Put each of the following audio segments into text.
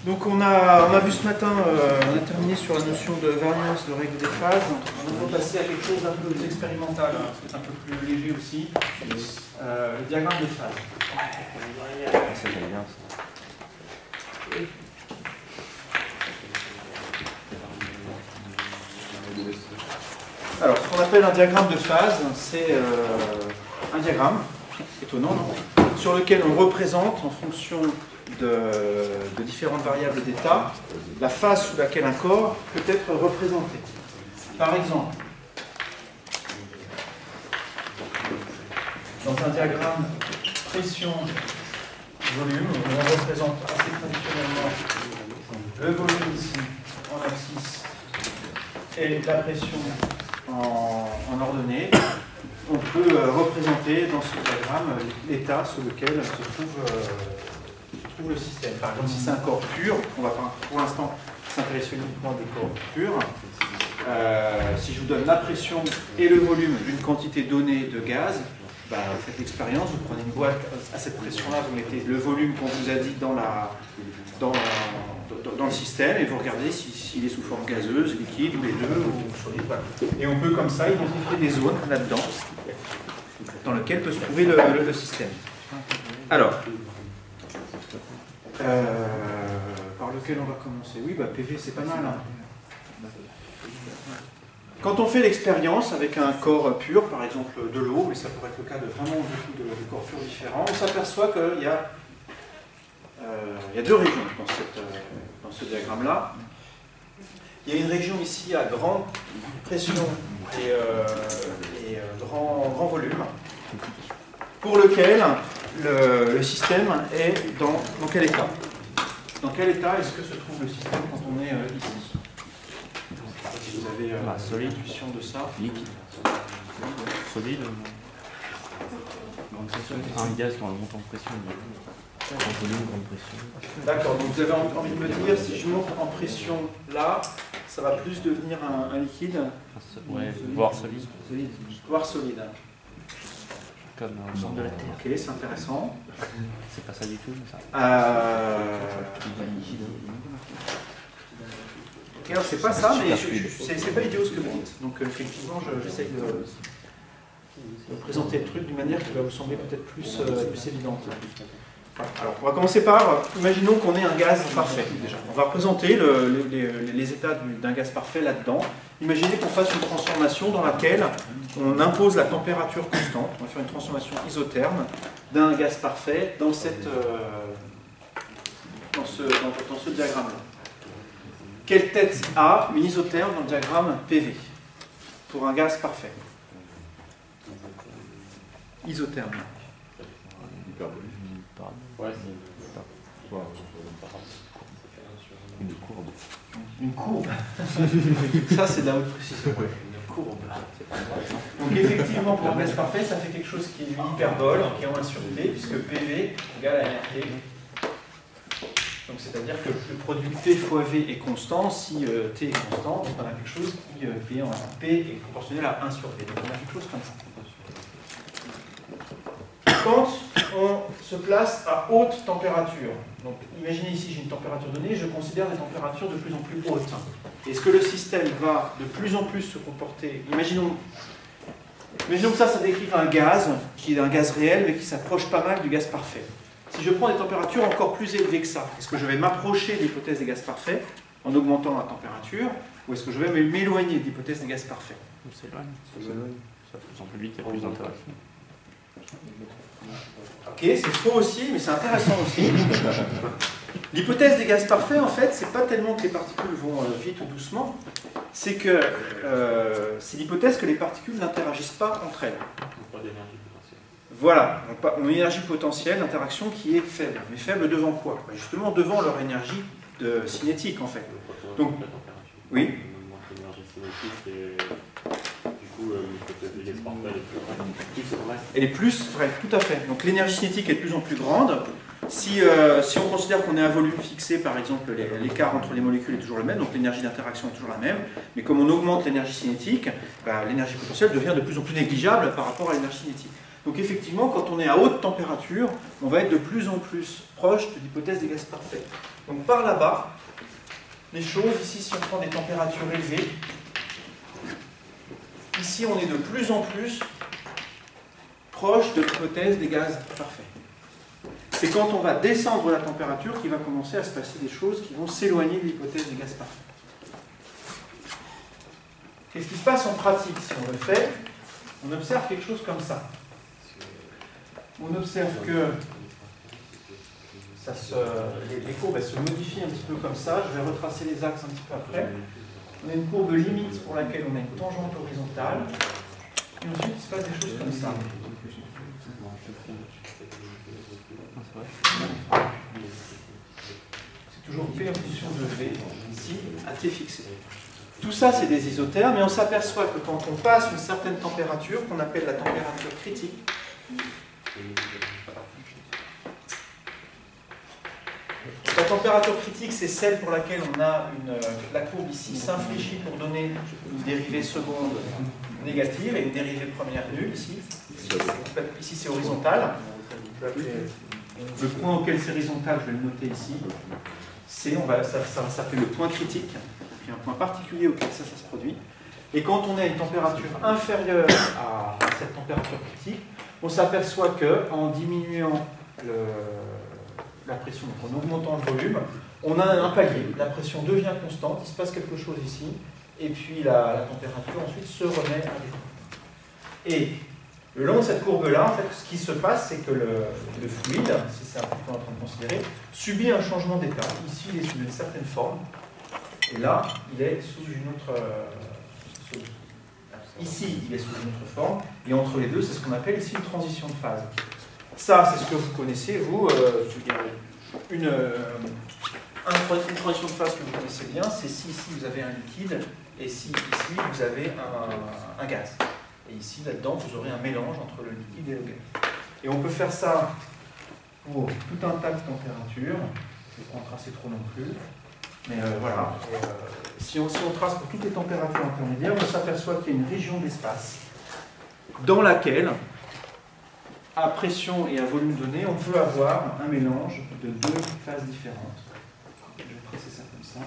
Donc on a vu ce matin, on a terminé sur la notion de variance, de règle des phases. On va passer à quelque chose d'un peu plus expérimental, hein, c'est un peu plus léger aussi, le diagramme de phase. Ça j'aime bien ça. Alors ce qu'on appelle un diagramme de phase, c'est un diagramme, étonnant, non, sur lequel on représente en fonction de différentes variables d'état, la phase sous laquelle un corps peut être représenté. Par exemple, dans un diagramme pression-volume, on représente assez traditionnellement le volume ici en abscisse et la pression en ordonnée. On peut représenter dans ce diagramme l'état sous lequel se trouve le système. Par exemple, si c'est un corps pur, on va pour l'instant s'intéresser uniquement à des corps purs. Si je vous donne la pression et le volume d'une quantité donnée de gaz, vous faites l'expérience, vous prenez une boîte à cette pression-là, vous mettez le volume qu'on vous a dit dans le système et vous regardez s'il est sous forme gazeuse, liquide, ou les deux, ou solide. Voilà. Et on peut comme ça identifier des zones là-dedans dans lesquelles peut se trouver le système. Alors, par lequel on va commencer? Oui, PV c'est pas mal. Hein. Quand on fait l'expérience avec un corps pur, par exemple de l'eau, mais ça pourrait être le cas de vraiment beaucoup de corps purs différents, on s'aperçoit qu'il y a deux régions dans ce diagramme-là. Il y a une région ici à grande pression et grand volume, pour lequel le système est dans quel état? Dans quel état est-ce que se trouve le système quand on est ici? Si vous avez l'intuition de ça. Liquide. Solide. Un gaz quand on monte en pression. En volume, grande pression. D'accord, donc vous avez envie de me dire, si je monte en pression là, ça va plus devenir un liquide? Ouais, voire solide. Voire solide. Comme au centre de la Terre. Ok, c'est intéressant. C'est pas ça du tout, mais ça. Ok, alors c'est pas ça, mais c'est pas idiot ce que vous dites. Donc effectivement, j'essaie de présenter le truc d'une manière qui va vous sembler peut-être plus évidente. Alors, on va commencer par, imaginons qu'on ait un gaz parfait, déjà. On va représenter les états d'un gaz parfait là-dedans. Imaginez qu'on fasse une transformation dans laquelle on impose la température constante. On va faire une transformation isotherme d'un gaz parfait dans ce diagramme-là. Quelle tête a une isotherme dans le diagramme PV pour un gaz parfait? Isotherme. Une courbe. Une courbe. Ça, c'est de la haute précision. Une courbe. Donc, effectivement, pour un gaz parfait, ça fait quelque chose qui est une hyperbole, qui est en 1 sur T, puisque PV égale à RT. Donc, c'est-à-dire que le produit T fois V est constant. Si T est constant, on a quelque chose qui est en P est proportionnel à 1 sur V. Donc, on a quelque chose comme ça. Quand on se place à haute température, donc imaginez ici j'ai une température donnée, je considère des températures de plus en plus hautes. Est-ce que le système va de plus en plus se comporter, imaginons que ça décrive un gaz, qui est un gaz réel, mais qui s'approche pas mal du gaz parfait. Si je prends des températures encore plus élevées que ça, est-ce que je vais m'approcher de l'hypothèse des gaz parfaits en augmentant la température, ou est-ce que je vais m'éloigner de l'hypothèse des gaz parfaits? On s'éloigne. Ça fait plus en plus vite, il y a plus d'interaction. Ok, c'est faux aussi, mais c'est intéressant aussi. L'hypothèse des gaz parfaits, en fait, c'est pas tellement que les particules vont vite ou doucement, c'est que c'est l'hypothèse que les particules n'interagissent pas entre elles. Voilà, on a une énergie potentielle d'interaction qui est faible. Mais faible devant quoi? Justement devant leur énergie cinétique, en fait. Donc, oui. Elle est plus vraie, tout à fait. Donc l'énergie cinétique est de plus en plus grande. Si on considère qu'on est à volume fixé, par exemple, l'écart entre les molécules est toujours le même, donc l'énergie d'interaction est toujours la même, mais comme on augmente l'énergie cinétique, l'énergie potentielle devient de plus en plus négligeable par rapport à l'énergie cinétique. Donc effectivement, quand on est à haute température, on va être de plus en plus proche de l'hypothèse des gaz parfaits. Donc par là-bas, les choses, ici, si on prend des températures élevées, ici, on est de plus en plus proche de l'hypothèse des gaz parfaits. C'est quand on va descendre la température qu'il va commencer à se passer des choses qui vont s'éloigner de l'hypothèse des gaz parfaits. Qu'est-ce qui se passe en pratique si on le fait? On observe quelque chose comme ça. On observe que les courbes elles se modifient un petit peu comme ça. Je vais retracer les axes un petit peu après. On a une courbe limite pour laquelle on a une tangente horizontale. Et ensuite, il se passe des choses comme ça. C'est toujours P en fonction de V, ici, à T fixé. Tout ça, c'est des isothermes, mais on s'aperçoit que quand on passe une certaine température, qu'on appelle la température critique, la température critique, c'est celle pour laquelle on a la courbe ici s'infléchit pour donner une dérivée seconde négative et une dérivée première nulle ici. Ici, c'est horizontal. Le point auquel c'est horizontal, je vais le noter ici. Ça s'appelle le point critique. Il y a un point particulier auquel ça se produit. Et quand on est à une température inférieure à cette température critique, on s'aperçoit qu'en diminuant la pression, donc en augmentant le volume, on a un palier. La pression devient constante, il se passe quelque chose ici, et puis la température ensuite se remet à défaut. Et le long de cette courbe-là, en fait, ce qui se passe, c'est que le fluide, si c'est un peu qu'on est en train de considérer, subit un changement d'état. Ici, il est sous une certaine forme. Et là, il est sous une autre... ici, il est sous une autre forme. Et entre les deux, c'est ce qu'on appelle ici une transition de phase. Ça, c'est ce que vous connaissez, vous. Une transition de phase que vous connaissez bien, c'est si ici, vous avez un liquide, et si ici, vous avez un gaz. Et ici, là-dedans, vous aurez un mélange entre le liquide et le gaz. Et on peut faire ça pour tout un tas de températures. Je ne vais pas en tracer trop non plus. Mais voilà, si on trace pour toutes les températures intermédiaires, on s'aperçoit qu'il y a une région d'espace dans laquelle, à pression et à volume donné, on peut avoir un mélange de deux phases différentes. Je vais tracer ça comme ça.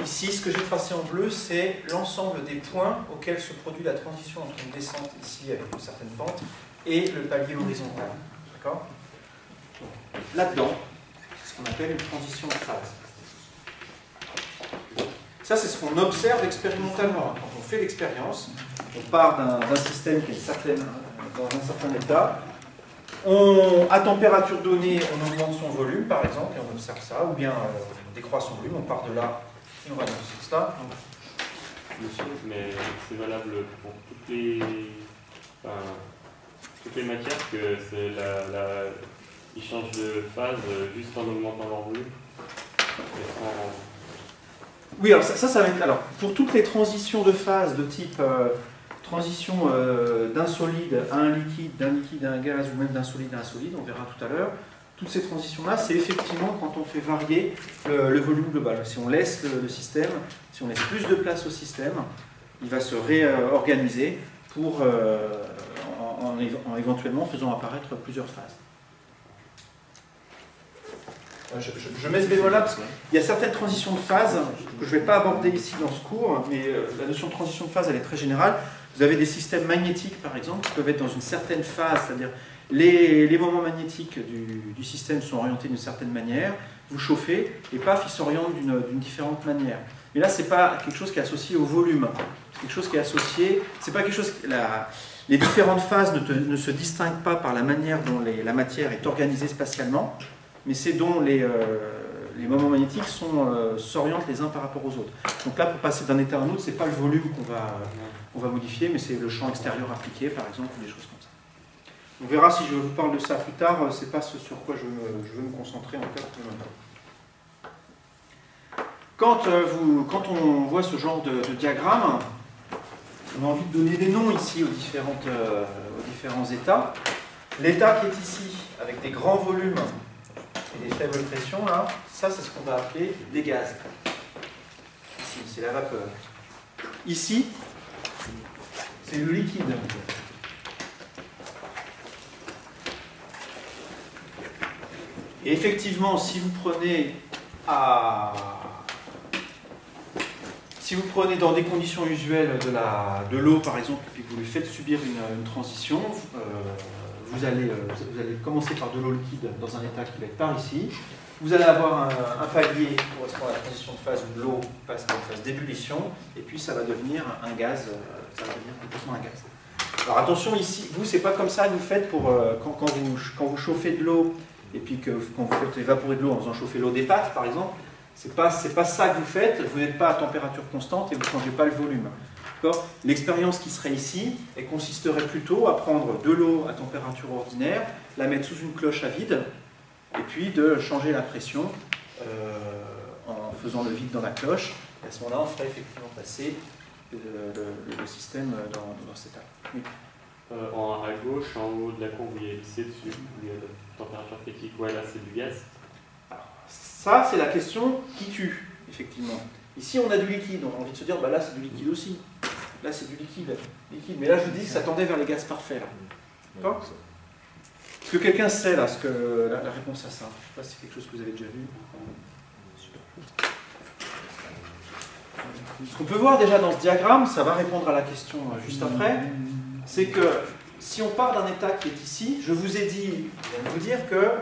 Ici, ce que j'ai tracé en bleu, c'est l'ensemble des points auxquels se produit la transition entre une descente ici avec une certaine pente et le palier horizontal. D'accord ? Là-dedans, on appelle une transition de phase. Ça, c'est ce qu'on observe expérimentalement. Quand on fait l'expérience, on part d'un système qui est dans un certain état. À température donnée, on augmente son volume, par exemple, et on observe ça, ou bien on décroît son volume, on part de là, et on va dans ce sens-là. Monsieur, mais c'est valable pour toutes les matières que c'est ils changent de phase juste en augmentant leur volume. Oui, alors ça va être. Alors, pour toutes les transitions de phase de type transition d'un solide à un liquide, d'un liquide à un gaz, ou même d'un solide à un solide, on verra tout à l'heure, toutes ces transitions-là, c'est effectivement quand on fait varier le volume global. Si on laisse le système, si on laisse plus de place au système, il va se réorganiser pour, en éventuellement faisant apparaître plusieurs phases. Je mets ce bémol-là parce qu'il y a certaines transitions de phase que je ne vais pas aborder ici dans ce cours, mais la notion de transition de phase, elle est très générale. Vous avez des systèmes magnétiques, par exemple, qui peuvent être dans une certaine phase, c'est-à-dire les moments magnétiques du système sont orientés d'une certaine manière, vous chauffez, et paf, ils s'orientent d'une différente manière. Mais là, ce n'est pas quelque chose qui est associé au volume. C'est quelque chose qui est associé... C'est pas quelque chose... Les différentes phases ne se distinguent pas par la manière dont la matière est organisée spatialement, mais c'est dont les moments magnétiques s'orientent les uns par rapport aux autres. Donc là, pour passer d'un état à un autre, ce n'est pas le volume qu'on va modifier, mais c'est le champ extérieur appliqué, par exemple, ou des choses comme ça. On verra si je vous parle de ça plus tard, ce n'est pas ce sur quoi je veux me concentrer en tout cas pour le moment. Quand on voit ce genre de diagramme, on a envie de donner des noms ici aux différents états. L'état qui est ici, avec des grands volumes, et des faibles pressions, là, ça c'est ce qu'on va appeler des gaz. Ici, c'est la vapeur. Ici, c'est le liquide. Et effectivement, si vous prenez dans des conditions usuelles de l'eau, par exemple, et puis que vous lui faites subir une transition, vous allez commencer par de l'eau liquide dans un état qui va être par ici. Vous allez avoir un palier qui correspond à la transition de phase où l'eau passe par une phase d'ébullition, et puis ça va devenir un gaz, ça va devenir complètement un gaz. Alors attention ici, vous, c'est pas comme ça que vous faites pour quand vous chauffez de l'eau, et puis quand vous faites évaporer de l'eau en faisant chauffer l'eau des pâtes, par exemple. C'est pas ça que vous faites, vous n'êtes pas à température constante et vous ne changez pas le volume. L'expérience qui serait ici, elle consisterait plutôt à prendre de l'eau à température ordinaire, la mettre sous une cloche à vide, et puis de changer la pression en faisant le vide dans la cloche. Et à ce moment-là, on ferait effectivement passer le système dans cet état. Oui. À gauche, en haut de la courbe, il y a lycée dessus, il y a la température critique, ouais, là c'est du gaz. Ça, c'est la question qui tue, effectivement. Ici, on a du liquide, on a envie de se dire, bah là, c'est du liquide aussi. Là, c'est du liquide. Mais là, je vous dis que ça tendait vers les gaz parfaits. D'accord ? Est-ce que quelqu'un sait là, la réponse à ça? Je ne sais pas si c'est quelque chose que vous avez déjà vu. Ce qu'on peut voir déjà dans ce diagramme, ça va répondre à la question juste après, c'est que si on part d'un état qui est ici, je vous ai dit, je viens de vous dire que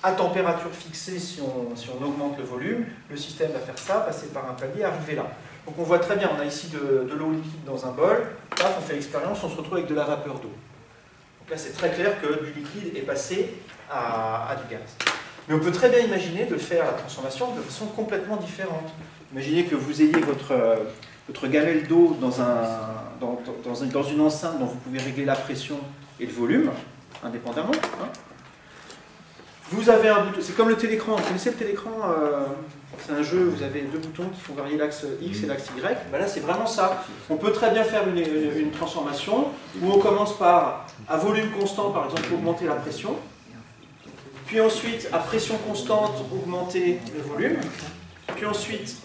à température fixée, si on augmente le volume, le système va faire ça, passer par un palier, arriver là. Donc on voit très bien, on a ici de l'eau liquide dans un bol, paf, on fait l'expérience, on se retrouve avec de la vapeur d'eau. Donc là c'est très clair que du liquide est passé à du gaz. Mais on peut très bien imaginer de faire la transformation de façon complètement différente. Imaginez que vous ayez votre gamelle d'eau dans une enceinte dont vous pouvez régler la pression et le volume, indépendamment. Hein. Vous avez un bouton, c'est comme le télécran, vous connaissez le télécran, c'est un jeu, vous avez deux boutons qui font varier l'axe X et l'axe Y, ben là c'est vraiment ça. On peut très bien faire une transformation où on commence par, à volume constant par exemple, augmenter la pression, puis ensuite à pression constante, augmenter le volume, puis ensuite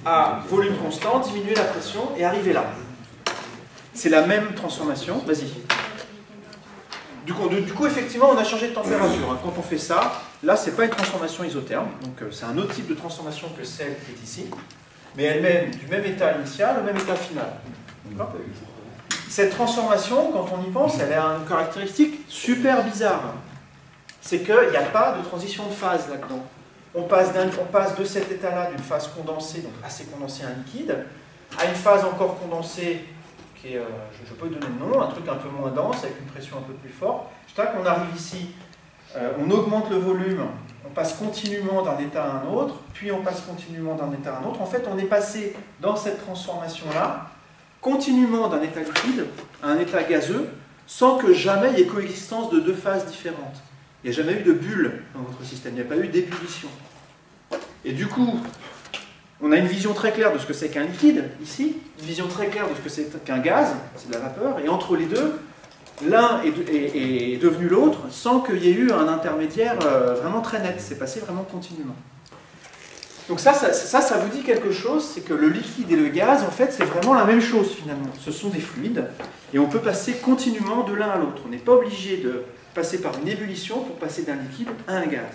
à volume constant, diminuer la pression et arriver là. C'est la même transformation, vas-y. Du coup, effectivement, on a changé de température. Hein. Quand on fait ça, là, ce n'est pas une transformation isotherme, donc c'est un autre type de transformation que celle qui est ici, mais elle mène du même état initial au même état final. Cette transformation, quand on y pense, elle a une caractéristique super bizarre. C'est qu'il n'y a pas de transition de phase là-dedans. On passe de cet état-là, d'une phase condensée, donc assez condensée à un liquide, à une phase encore condensée, qui est, je peux donner le nom, un truc un peu moins dense, avec une pression un peu plus forte. On arrive ici, on augmente le volume, on passe continuellement d'un état à un autre, puis on passe continuellement d'un état à un autre. En fait, on est passé dans cette transformation-là, continuellement d'un état liquide à un état gazeux, sans que jamais il y ait coexistence de deux phases différentes. Il n'y a jamais eu de bulle dans votre système, il n'y a pas eu d'ébullition. Et du coup, on a une vision très claire de ce que c'est qu'un liquide, ici, une vision très claire de ce que c'est qu'un gaz, c'est de la vapeur, et entre les deux, l'un est devenu l'autre sans qu'il y ait eu un intermédiaire vraiment très net, c'est passé vraiment continuellement. Donc ça vous dit quelque chose, c'est que le liquide et le gaz, en fait, c'est vraiment la même chose finalement. Ce sont des fluides, et on peut passer continuellement de l'un à l'autre. On n'est pas obligé de passer par une ébullition pour passer d'un liquide à un gaz.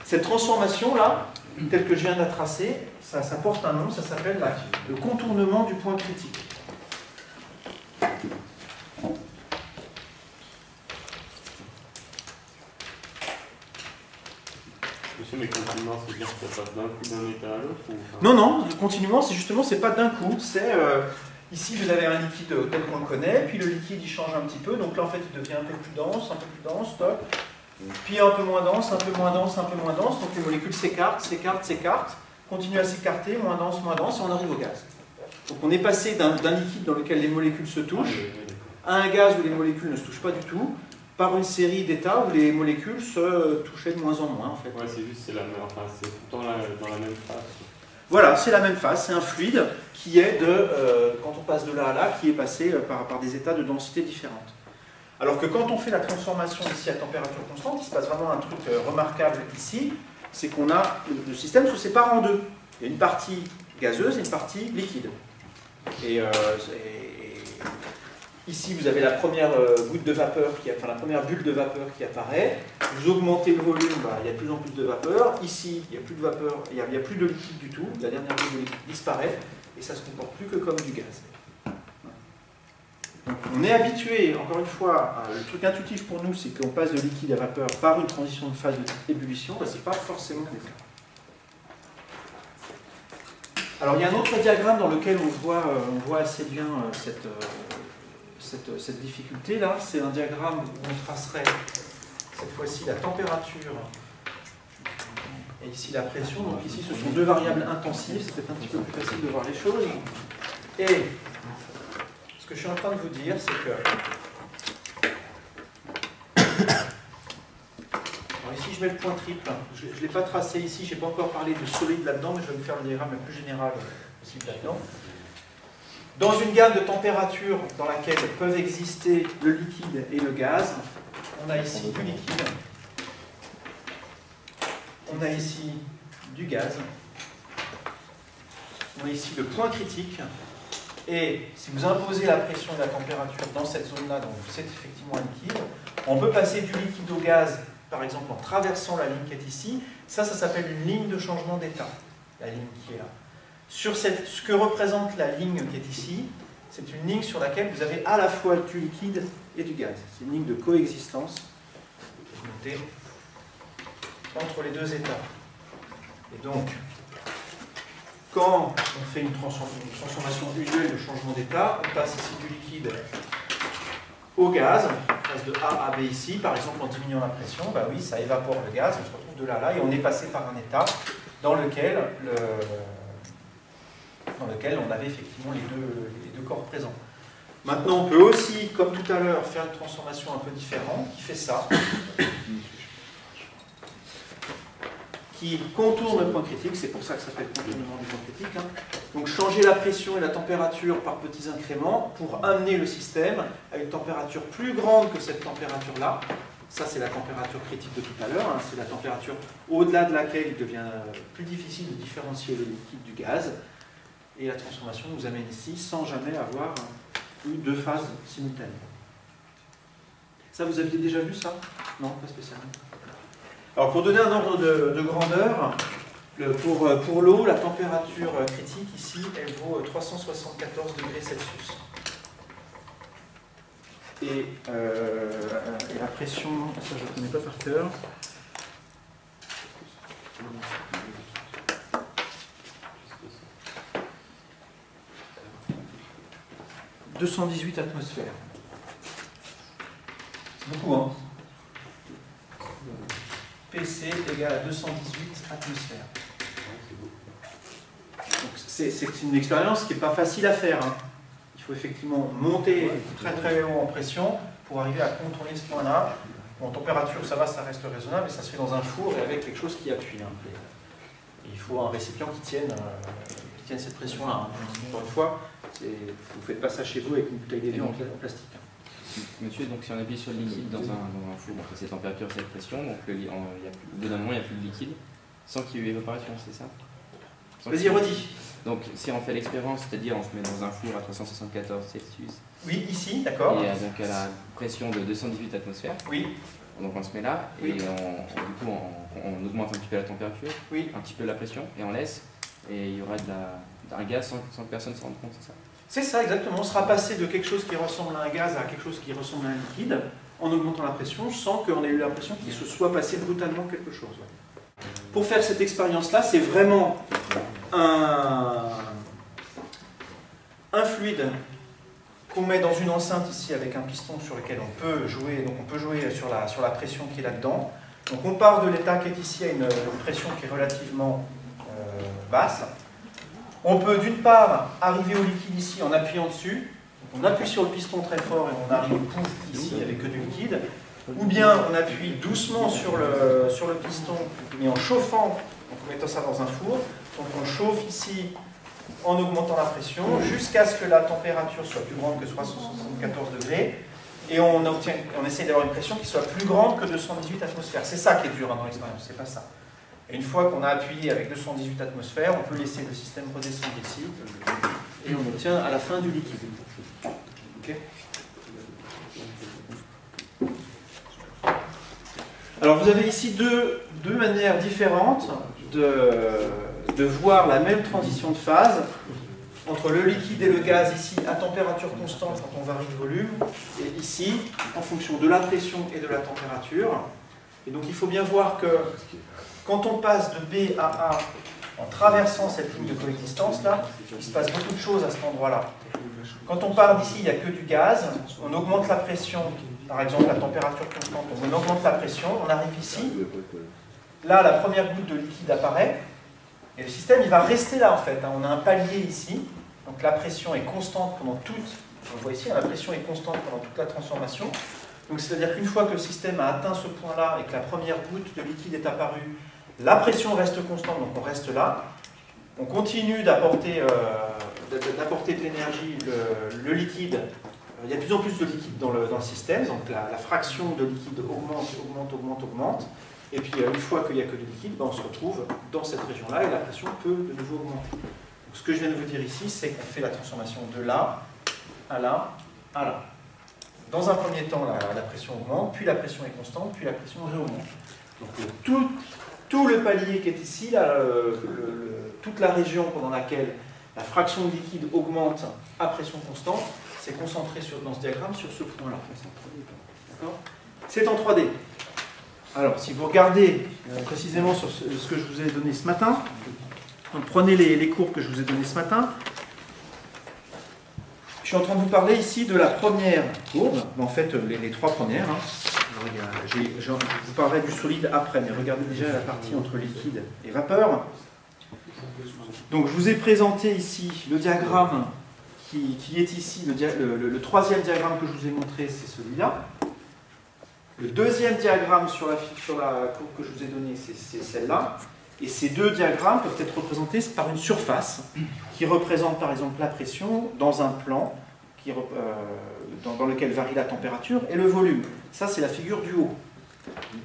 Cette transformation-là, telle que je viens de la tracer, ça porte un nom, ça s'appelle le contournement du point critique. Monsieur, mais continuellement, c'est dire que ça passe d'un coup d'un état à l'autre ou... Non, continuellement, c'est pas d'un coup, c'est... ici, vous avez un liquide tel qu'on le connaît, puis le liquide, il change un petit peu, donc là, en fait, il devient un peu plus dense, stop. Puis un peu moins dense, un peu moins dense, un peu moins dense, donc les molécules s'écartent, continuent à s'écarter, moins dense, et on arrive au gaz. Donc on est passé d'un liquide dans lequel les molécules se touchent, à un gaz où les molécules ne se touchent pas du tout, par une série d'états où les molécules se touchaient de moins en moins, en fait. Ouais, c'est juste, c'est tout le temps dans la même phase. Voilà, c'est la même phase, c'est un fluide qui est quand on passe de là à là, qui est passé par des états de densité différentes. Alors que quand on fait la transformation ici à température constante, il se passe vraiment un truc remarquable ici, c'est qu'on a, le système se sépare en deux. Il y a une partie gazeuse et une partie liquide. Et Ici, vous avez la première goutte de vapeur, la première bulle de vapeur qui apparaît. Vous augmentez le volume, il y a de plus en plus de vapeur. Ici, il n'y a plus de vapeur, il n'y a plus de liquide du tout. La dernière goutte de liquide disparaît et ça ne se comporte plus que comme du gaz. Donc, on est habitué, encore une fois, le truc intuitif pour nous, c'est qu'on passe de liquide à vapeur par une transition de phase de type ébullition. Ce n'est pas forcément le cas. Alors, il y a un autre diagramme dans lequel on voit assez bien cette difficulté-là. C'est un diagramme où on tracerait cette fois-ci la température et ici la pression. Donc ici, ce sont deux variables intensives. C'est peut-être un petit peu plus facile de voir les choses. Et ce que je suis en train de vous dire, c'est que... Alors ici, je mets le point triple. Je ne l'ai pas tracé ici. Je n'ai pas encore parlé de solide là-dedans, mais je vais vous faire le diagramme le plus général possible là-dedans. Dans une gamme de températures dans laquelle peuvent exister le liquide et le gaz, on a ici du liquide, on a ici du gaz, on a ici le point critique, et si vous imposez la pression et la température dans cette zone-là, donc c'est effectivement un liquide, on peut passer du liquide au gaz, par exemple en traversant la ligne qui est ici. Ça s'appelle une ligne de changement d'état, la ligne qui est là. Sur ce que représente la ligne qui est ici, c'est une ligne sur laquelle vous avez à la fois du liquide et du gaz. C'est une ligne de coexistence entre les deux états. Et donc, quand on fait une transformation usuelle de changement d'état, on passe ici du liquide au gaz, on passe de A à B ici, par exemple en diminuant la pression, bah oui, ça évapore le gaz, on se retrouve de là à là, et on est passé par un état dans lequel on avait effectivement les deux corps présents. Maintenant, on peut aussi, comme tout à l'heure, faire une transformation un peu différente, qui fait ça, qui contourne le point critique, c'est pour ça que ça s'appelle contournement du point critique. Hein. Donc changer la pression et la température par petits incréments pour amener le système à une température plus grande que cette température-là. Ça, c'est la température critique de tout à l'heure, hein. C'est la température au-delà de laquelle il devient plus difficile de différencier le liquide du gaz. Et la transformation nous amène ici sans jamais avoir eu deux phases simultanées. Ça, vous aviez déjà vu ça? Non, pas spécialement. Alors, pour donner un ordre de grandeur, pour l'eau, la température critique ici, elle vaut 374 degrés Celsius. Et la pression, ça je ne connais pas par cœur. 218 atmosphères. C'est beaucoup, hein? PC égale à 218 atmosphères. C'est une expérience qui n'est pas facile à faire. Hein. Il faut effectivement monter très très haut en pression pour arriver à contourner ce point-là. En température, ça va, ça reste raisonnable, mais ça se fait dans un four et avec quelque chose qui appuie. Hein. Et il faut un récipient qui tienne cette pression-là. Hein. Encore une fois, vous ne faites pas ça chez vous avec une bouteille d'évier en plastique. Monsieur, donc si on appuie sur le liquide dans un four, donc c'est température, cette pression, donc au bout d'un moment il n'y a plus de liquide, sans qu'il y ait eu évaporation, c'est ça? Vas-y, redis. Donc si on fait l'expérience, c'est-à-dire on se met dans un four à 374 Celsius. Oui, ici, d'accord. Et donc à la pression de 218 atmosphères. Oui. Donc on se met là, et oui. du coup on augmente un petit peu la température, oui. un petit peu la pression, et on laisse, et il y aura un gaz sans que personne ne se rende compte, c'est ça? C'est ça, exactement. On sera passé de quelque chose qui ressemble à un gaz à quelque chose qui ressemble à un liquide, en augmentant la pression, sans qu'on ait eu l'impression qu'il se soit passé brutalement quelque chose. Ouais. Pour faire cette expérience-là, c'est vraiment un fluide qu'on met dans une enceinte ici avec un piston sur lequel on peut jouer. Donc on peut jouer sur la pression qui est là-dedans. Donc on part de l'état qui est ici à une pression qui est relativement basse. On peut d'une part arriver au liquide ici en appuyant dessus. On appuie sur le piston très fort et on arrive pouf ici avec que du liquide. Ou bien on appuie doucement sur le piston mais en chauffant, donc en mettant ça dans un four. Donc on chauffe ici en augmentant la pression jusqu'à ce que la température soit plus grande que 374 degrés. Et on essaie d'avoir une pression qui soit plus grande que 218 atmosphères. C'est ça qui est dur hein, dans l'expérience, c'est pas ça. Et une fois qu'on a appuyé avec 218 atmosphères, on peut laisser le système redescendre ici et on obtient à la fin du liquide. Okay. Alors vous avez ici deux manières différentes de voir la même transition de phase entre le liquide et le gaz, ici à température constante quand on varie le volume, et ici en fonction de la pression et de la température. Et donc il faut bien voir que quand on passe de B à A en traversant cette ligne de coexistence là, il se passe beaucoup de choses à cet endroit-là. Quand on part d'ici, il n'y a que du gaz, on augmente la pression, par exemple la température constante, on augmente la pression, on arrive ici, là la première goutte de liquide apparaît, et le système il va rester là en fait, on a un palier ici, donc la pression est constante pendant toute, on voit ici, la pression est constante pendant toute la transformation, donc c'est-à-dire qu'une fois que le système a atteint ce point-là et que la première goutte de liquide est apparue, la pression reste constante, donc on reste là, on continue d'apporter de l'énergie, le liquide, il y a de plus en plus de liquide dans le système, donc la fraction de liquide augmente, et puis une fois qu'il n'y a que de liquide, on se retrouve dans cette région-là et la pression peut de nouveau augmenter. Donc, ce que je viens de vous dire ici, c'est qu'on fait la transformation de là, à là, à là. Dans un premier temps, la pression augmente, puis la pression est constante, puis la pression réaugmente. Donc tout le palier qui est ici, là, toute la région pendant laquelle la fraction de liquide augmente à pression constante, c'est concentré dans ce diagramme sur ce point-là. C'est en 3D. Alors, si vous regardez précisément sur ce que je vous ai donné ce matin, donc prenez les cours que je vous ai donnés ce matin. Je suis en train de vous parler ici de la première courbe, en fait les trois premières. Je vous parlerai du solide après, mais regardez déjà la partie entre liquide et vapeur. Donc je vous ai présenté ici le diagramme qui est ici, le troisième diagramme que je vous ai montré, c'est celui-là. Le deuxième diagramme sur la courbe que je vous ai donnée, c'est celle-là. Et ces deux diagrammes peuvent être représentés par une surface qui représente par exemple la pression dans un plan dans lequel varie la température et le volume. Ça, c'est la figure du haut.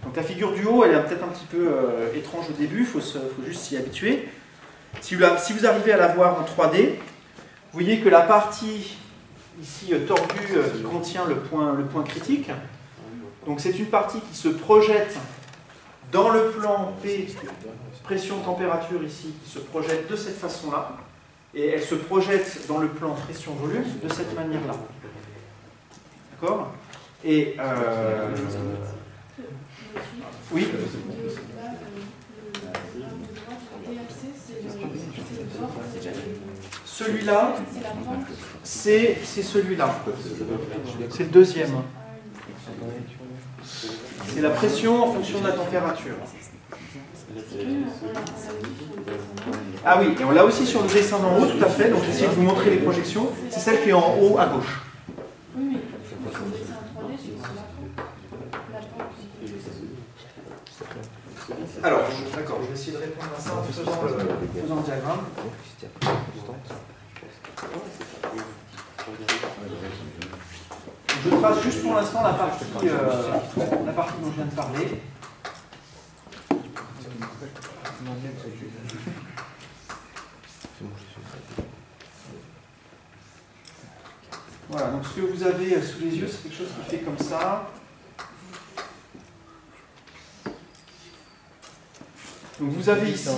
Donc la figure du haut, elle est peut-être un petit peu étrange au début, il faut juste s'y habituer. Si vous arrivez à la voir en 3D, vous voyez que la partie ici tordue qui contient le point critique, donc c'est une partie qui se projette dans le plan P, pression-température ici, qui se projette de cette façon-là, et elle se projette dans le plan pression-volume de cette manière-là. D'accord ? Et... oui ? Celui-là, c'est celui-là. C'est le deuxième. C'est la pression en fonction de la température. Ah oui, et on l'a aussi sur le dessin d'en haut, tout à fait. Donc j'essaie de vous montrer les projections. C'est celle qui est en haut à gauche. Alors, d'accord, je vais essayer de répondre à ça en faisant le diagramme. Je trace juste pour l'instant la partie dont je viens de parler. Voilà, donc ce que vous avez sous les yeux, c'est quelque chose qui fait comme ça. Donc vous avez ici,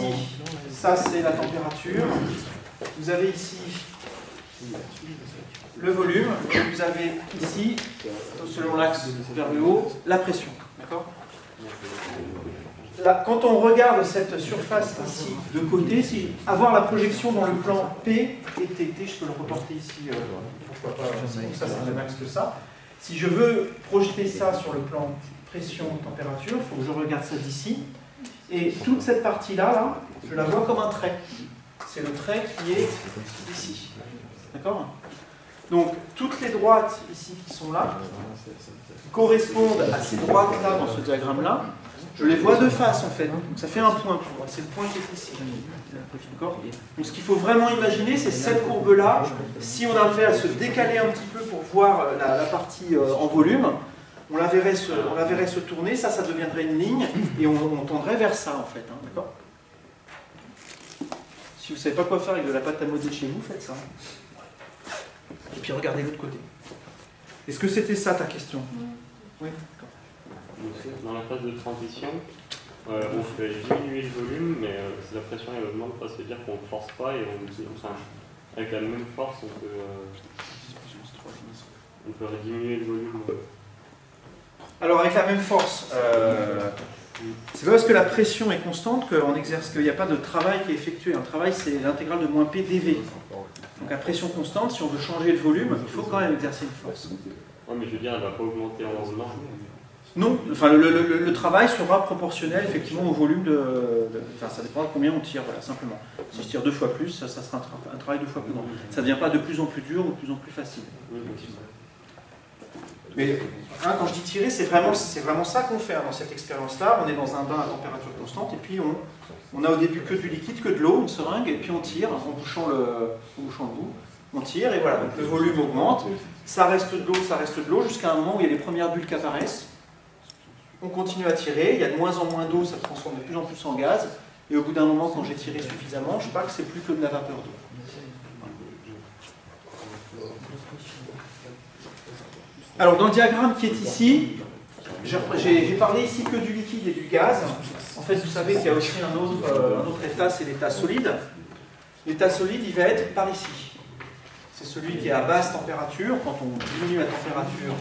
ça c'est la température, vous avez ici le volume, et vous avez ici, selon l'axe vers le haut, la pression. D'accord ? Là, quand on regarde cette surface ici de côté, si avoir la projection dans le plan P et TT, je peux le reporter ici, pourquoi pas, ça c'est le même axe que ça. Si je veux projeter ça sur le plan pression-température, il faut que je regarde ça d'ici. Et toute cette partie-là, là, je la vois comme un trait. C'est le trait qui est ici. D'accord ? Donc, toutes les droites ici qui sont là correspondent à ces droites-là dans ce diagramme-là. Je les vois de face en fait. Donc, ça fait un point pour moi. C'est le point qui est ici. D'accord ? Donc, ce qu'il faut vraiment imaginer, c'est cette courbe-là. Si on arrivait à se décaler un petit peu pour voir la partie en volume, on la verrait se tourner, ça deviendrait une ligne, et on tendrait vers ça, en fait. Hein, d'accord ? Si vous ne savez pas quoi faire avec de la pâte à modeler chez vous, faites ça. Et puis regardez l'autre côté. Est-ce que c'était ça ta question ? Oui, d'accord. Dans la phase de transition, on fait diminuer le volume, mais si la pression elle augmente, ça veut dire qu'on ne force pas et avec la même force, on peut diminuer le volume. Alors avec la même force, c'est pas parce que la pression est constante qu'il n'y a pas de travail qui est effectué. Un travail, c'est l'intégrale de moins P dV. Donc à pression constante, si on veut changer le volume, il faut quand même exercer une force. Oui, mais je veux dire, elle ne va pas augmenter en volume. Non, enfin le travail sera proportionnel effectivement au volume enfin ça dépend de combien on tire, voilà, simplement. Si je tire 2 fois plus, ça sera un travail 2 fois plus grand. Ça ne devient pas de plus en plus dur ou de plus en plus facile. Mais quand je dis tirer, c'est vraiment ça qu'on fait dans cette expérience-là. On est dans un bain à température constante et puis on a au début que du liquide, que de l'eau, une seringue, et puis on tire en bouchant le bout. On tire et voilà, donc le volume augmente, ça reste de l'eau jusqu'à un moment où il y a les premières bulles qui apparaissent. On continue à tirer, il y a de moins en moins d'eau, ça se transforme de plus en plus en gaz, et au bout d'un moment, quand j'ai tiré suffisamment, je sais pas que c'est plus que de la vapeur d'eau. Alors dans le diagramme qui est ici, j'ai parlé ici que du liquide et du gaz. En fait, vous savez qu'il y a aussi un autre état, c'est l'état solide. L'état solide, il va être par ici. C'est celui qui est à basse température. Quand on diminue la température,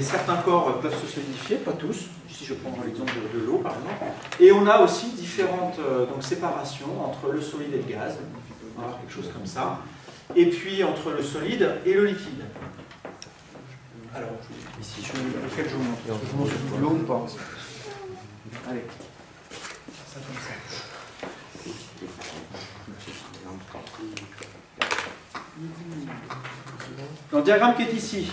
certains corps peuvent se solidifier, pas tous. Ici, je prendrai l'exemple de l'eau, par exemple. Et on a aussi différentes séparations entre le solide et le gaz. On va avoir quelque chose comme ça. Et puis entre le solide et le liquide. Alors, ici, lequel je vous montre? Je vous montre de l'eau ou pas? Allez. Ça comme ça. Dans le diagramme qui est ici,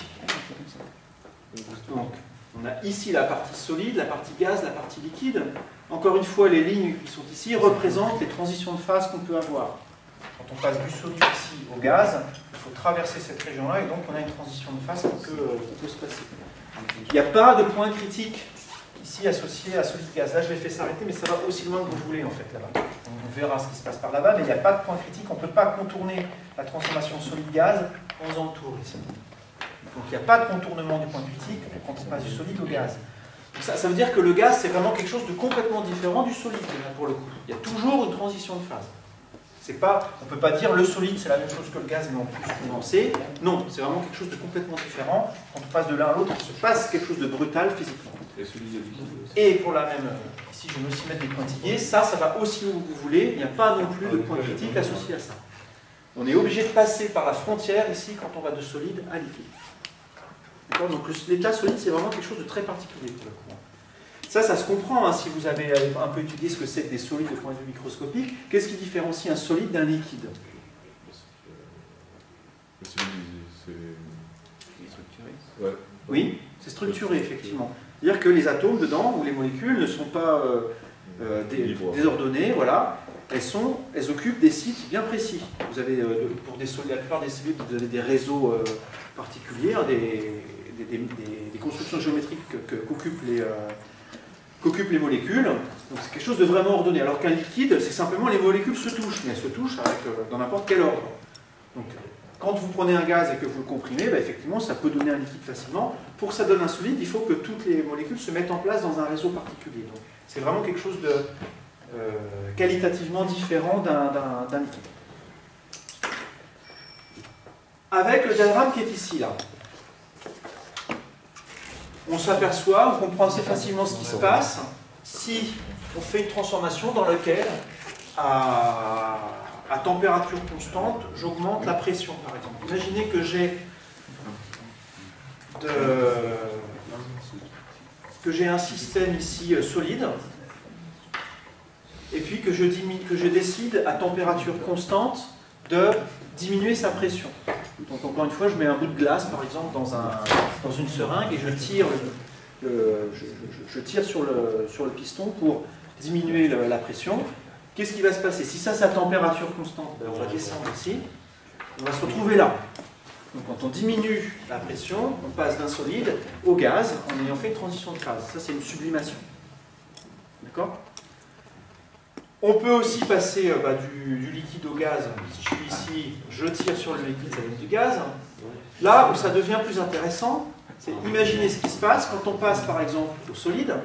donc, on a ici la partie solide, la partie gaz, la partie liquide. Encore une fois, les lignes qui sont ici représentent les transitions de phase qu'on peut avoir. Quand on passe du solide ici au gaz, il faut traverser cette région-là et donc on a une transition de phase qui peut se passer. Il n'y a pas de point critique ici associé à solide-gaz. Là, je l'ai fait s'arrêter, mais ça va aussi loin que vous voulez en fait là-bas. On verra ce qui se passe par là-bas, mais il n'y a pas de point critique. On ne peut pas contourner la transformation solide-gaz en faisant le tour ici. Donc il n'y a pas de contournement du point critique quand on passe du solide au gaz. Ça veut dire que le gaz, c'est vraiment quelque chose de complètement différent du solide, pour le coup. Il y a toujours une transition de phase. On ne peut pas dire le solide, c'est la même chose que le gaz, mais en plus condensé. Non, c'est vraiment quelque chose de complètement différent. Quand on passe de l'un à l'autre, il se passe quelque chose de brutal physiquement. Et pour la même, ici je vais aussi mettre des pointillés, ça va aussi où vous voulez, il n'y a pas non plus de point critique associé à ça. On est obligé de passer par la frontière ici quand on va de solide à liquide. Donc l'état solide, c'est vraiment quelque chose de très particulier pour le coup. Ça se comprend hein, si vous avez un peu étudié ce que c'est que des solides de point de vue microscopique. Qu'est-ce qui différencie un solide d'un liquide? C'est structuré. Ouais. Oui, c'est structuré, effectivement. C'est-à-dire que les atomes dedans, ou les molécules, ne sont pas désordonnées, voilà. Elles occupent des sites bien précis. Vous avez, pour la plupart des cellules, vous avez des réseaux particuliers, hein, des constructions géométriques qu'occupent les molécules. Donc c'est quelque chose de vraiment ordonné. Alors qu'un liquide, c'est simplement les molécules se touchent, mais elles se touchent dans n'importe quel ordre. Donc quand vous prenez un gaz et que vous le comprimez, bah, effectivement, ça peut donner un liquide facilement. Pour que ça donne un solide, il faut que toutes les molécules se mettent en place dans un réseau particulier. Donc c'est vraiment quelque chose de qualitativement différent d'un liquide. Avec le diagramme qui est ici, là, on s'aperçoit, on comprend assez facilement ce qui se passe si on fait une transformation dans laquelle, à température constante, j'augmente la pression, par exemple. Imaginez que j'ai un système ici solide, et puis que je décide à température constante de diminuer sa pression. Donc encore une fois, je mets un bout de glace, par exemple, dans une seringue et je tire sur le piston pour diminuer la pression. Qu'est-ce qui va se passer? Si ça, c'est à température constante, on va descendre ici, on va se retrouver là. Donc quand on diminue la pression, on passe d'un solide au gaz en ayant fait une transition de phase. Ça, c'est une sublimation. D'accord? On peut aussi passer du liquide au gaz. Si je suis ici, je tire sur le liquide, ça donne du gaz. Là où ça devient plus intéressant, C'est imaginer ce qui se passe quand on passe par exemple au solide,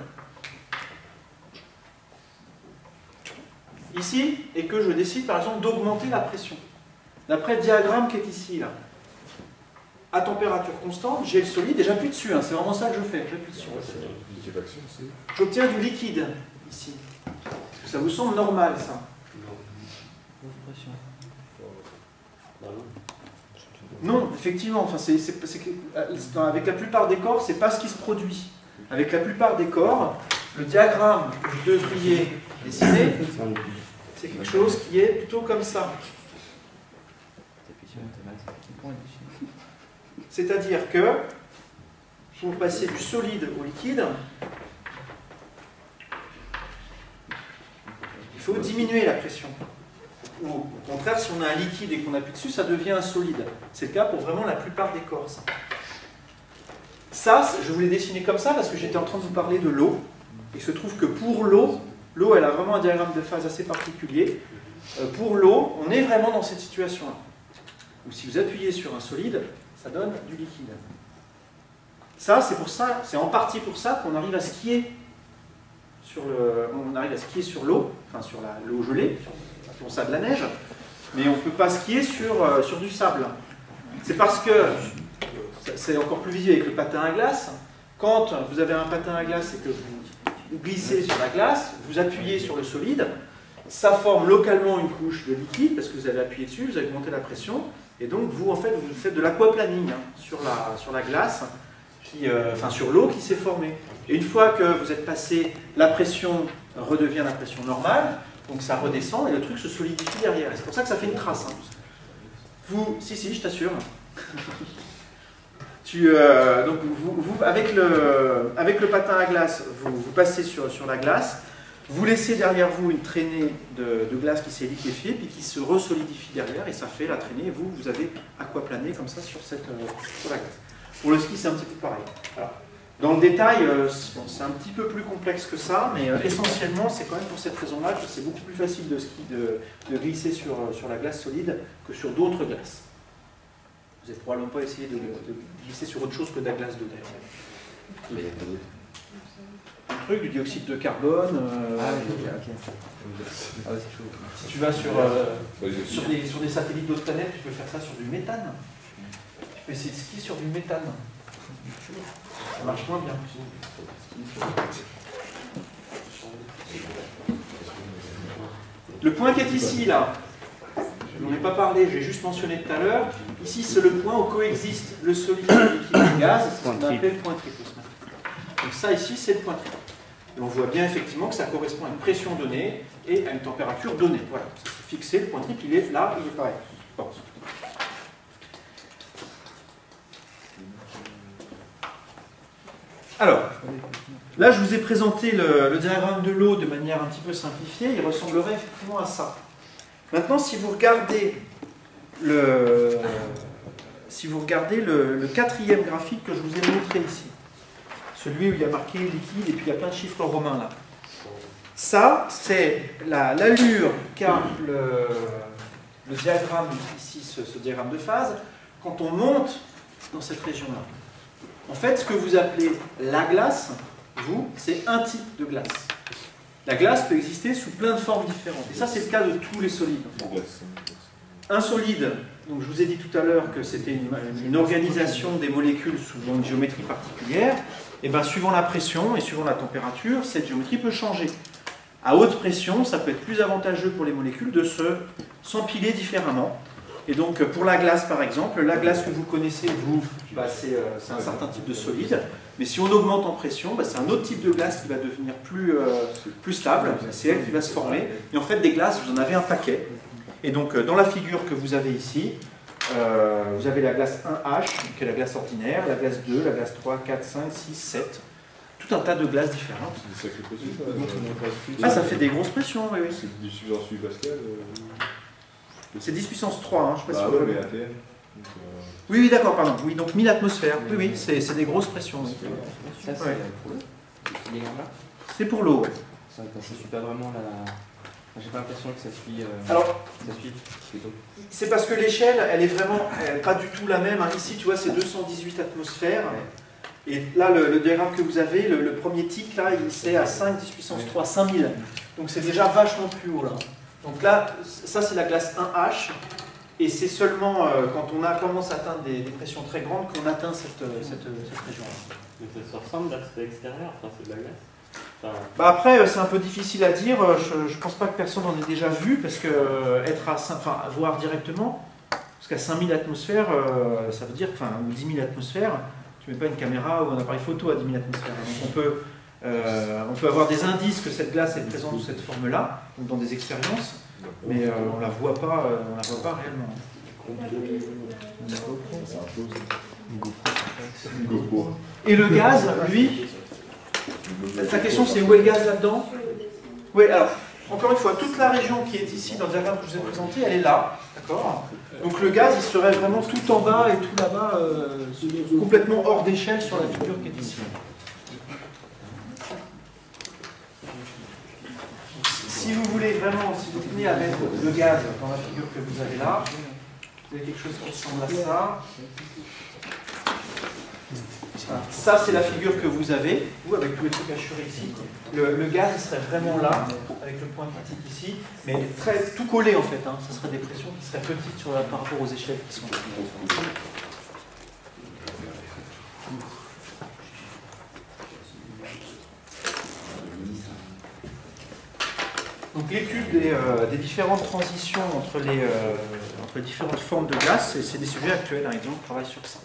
ici, et que je décide par exemple d'augmenter la pression. D'après le diagramme qui est ici, là, à température constante, j'ai le solide et j'appuie dessus, hein, c'est vraiment ça que je fais, j'appuie dessus. J'obtiens du liquide, ici. Est-ce que ça vous semble normal, ça? Non, effectivement, enfin, avec la plupart des corps, c'est pas ce qui se produit. Avec la plupart des corps, le diagramme que vous devriez dessiner, c'est quelque chose qui est plutôt comme ça. C'est-à-dire que pour passer du solide au liquide, il faut diminuer la pression. Ou au contraire, si on a un liquide et qu'on appuie dessus, ça devient un solide. C'est le cas pour vraiment la plupart des corps. Ça, je voulais dessiner comme ça parce que j'étais en train de vous parler de l'eau. Il se trouve que pour l'eau, elle a vraiment un diagramme de phase assez particulier. Pour l'eau, on est vraiment dans cette situation-là. Où si vous appuyez sur un solide, ça donne du liquide. Ça, c'est en partie pour ça qu'on arrive à skier sur l'eau, enfin sur l'eau gelée, appelons ça de la neige, mais on ne peut pas skier sur du sable. C'est parce que, c'est encore plus visible avec le patin à glace, quand vous avez un patin à glace et que vous glissez sur la glace, vous appuyez sur le solide, ça forme localement une couche de liquide, parce que vous avez appuyé dessus, vous avez augmenté la pression, et donc vous, en fait, vous faites de l'aquaplaning sur la glace, enfin sur l'eau qui s'est formée. Et une fois que vous êtes passé, la pression redevient la pression normale, donc ça redescend et le truc se solidifie derrière. Et c'est pour ça que ça fait une trace. Si, je t'assure. Donc avec le patin à glace, vous passez sur la glace, vous laissez derrière vous une traînée de glace qui s'est liquéfiée, puis qui se resolidifie derrière, et ça fait la traînée, et vous avez aquaplané comme ça sur la glace. Pour le ski, c'est un petit peu pareil. Alors, dans le détail, c'est un petit peu plus complexe que ça, mais essentiellement, c'est quand même pour cette raison-là que c'est beaucoup plus facile de glisser sur la glace solide que sur d'autres glaces. Vous n'avez probablement pas essayé de glisser sur autre chose que de la glace d'eau d'ailleurs. Un truc, du dioxyde de carbone. Ah ouais, c'est chaud. Si tu vas sur des satellites d'autres planètes, tu peux faire ça sur du méthane. Tu peux essayer de skier sur du méthane. Ça marche moins bien. Le point qui est ici, là, je n'en ai pas parlé, j'ai juste mentionné tout à l'heure. Ici, c'est le point où coexistent le solide, le liquide et le gaz. C'est ce qu'on appelle le point triple. Donc ça, ici, c'est le point triple. Et on voit bien effectivement que ça correspond à une pression donnée et à une température donnée. Voilà, c'est fixé, le point triple, il est là, il est pareil. Bon. Alors, là, je vous ai présenté le diagramme de l'eau de manière un petit peu simplifiée. Il ressemblerait effectivement à ça. Maintenant, si vous regardez le quatrième graphique que je vous ai montré ici, celui où il y a marqué liquide et puis il y a plein de chiffres romains là. Ça, c'est l'allure qu'a le diagramme ici, ce diagramme de phase, quand on monte dans cette région-là. En fait, ce que vous appelez la glace, vous, c'est un type de glace. La glace peut exister sous plein de formes différentes. Et ça, c'est le cas de tous les solides. Un solide, donc je vous ai dit tout à l'heure que c'était une organisation des molécules sous une géométrie particulière. Et bien, suivant la pression et suivant la température, cette géométrie peut changer. À haute pression, ça peut être plus avantageux pour les molécules de s'empiler différemment. Et donc, pour la glace, par exemple, la glace que vous connaissez, vous, c'est un certain type de solide. Mais si on augmente en pression, c'est un autre type de glace qui va devenir plus stable. C'est elle qui va se former. Et en fait, des glaces, vous en avez un paquet. Et donc, dans la figure que vous avez ici, vous avez la glace 1H, qui est la glace ordinaire, la glace 2, la glace 3, 4, 5, 6, 7. Tout un tas de glaces différentes. Ah, ça fait des grosses pressions, oui. C'est du puissance 8 Pascal. C'est 10 puissance 3, hein, je ne sais pas si ouais, mais ATM. Oui, d'accord, pardon. Oui, donc 1000 atmosphères. Oui, c'est des grosses pressions. Oui. Ça, c'est pour l'eau. C'est pour l'eau, oui. Ça ne suit pas vraiment la... J'ai pas l'impression que ça suit... Alors, ça suit plutôt. C'est parce que l'échelle, elle est vraiment pas du tout la même. Ici, tu vois, c'est 218 atmosphères. Et là, le diagramme que vous avez, le premier tic, là, c'est à 5, 10 puissance 3, 5000. Donc c'est déjà vachement plus haut, là. Donc là, ça c'est la glace 1H, et c'est seulement quand on commence à atteindre des pressions très grandes qu'on atteint cette région-là. Mais ça se ressemble d'aspect extérieur, enfin c'est de la glace. Enfin... Bah après, c'est un peu difficile à dire, je pense pas que personne n'en ait déjà vu, parce que voir directement, parce qu'à 5000 atmosphères, ça veut dire, ou 10 000 atmosphères, tu mets pas une caméra ou un appareil photo à 10 000 atmosphères. Donc on peut avoir des indices que cette glace est présente sous cette forme-là, dans des expériences, mais on la voit pas réellement. Et le gaz, lui, la question c'est où est le gaz là-dedans? Oui, alors, encore une fois, toute la région qui est ici dans le diagramme que je vous ai présenté, elle est là, d'accord? Donc le gaz, il serait vraiment tout en bas et tout là-bas, complètement hors d'échelle sur la figure qui est ici. Si vous voulez vraiment, si vous tenez à mettre le gaz dans la figure que vous avez là, vous avez quelque chose qui ressemble à ça. Ça, c'est la figure que vous avez, vous, avec tous les trucs assurés ici. Le gaz, il serait vraiment là, avec le point critique ici, mais tout collé en fait. Ça serait des pressions qui seraient petites par rapport aux échelles qui sont là. Donc l'étude des différentes transitions entre les différentes formes de glace, c'est des sujets actuels, par exemple, on travaille sur ça.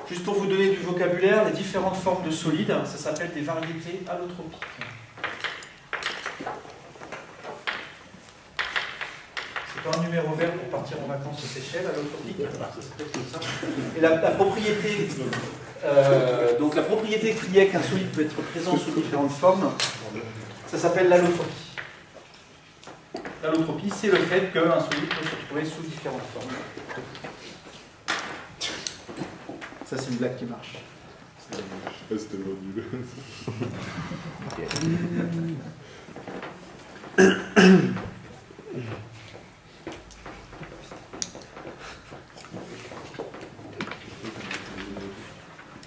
Juste pour vous donner du vocabulaire, les différentes formes de solides, ça s'appelle des variétés allotropiques. C'est pas un numéro vert pour partir en vacances aux Seychelles, allotropique. Et la propriété, donc la propriété qui est qu'un solide peut être présent sous différentes formes, ça s'appelle l'allotropie. L'allotropie, c'est le fait qu'un solide peut se retrouver sous différentes formes. Ça, c'est une blague qui marche. C'était nul.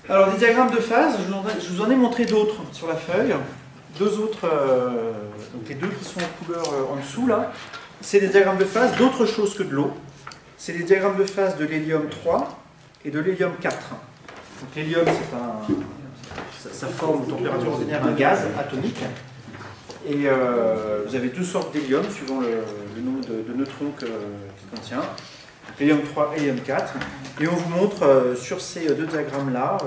Alors, des diagrammes de phase, je vous en ai montré d'autres sur la feuille. Deux autres, donc les deux qui sont en couleur en dessous, là, c'est des diagrammes de phase d'autre chose que de l'eau. C'est les diagrammes de phase de l'hélium 3 et de l'hélium 4. Donc l'hélium, ça forme à température ordinaire un gaz atomique. Et vous avez deux sortes d'hélium suivant le nombre de neutrons qu'il contient. Hélium 3 et hélium 4. Et on vous montre sur ces deux diagrammes-là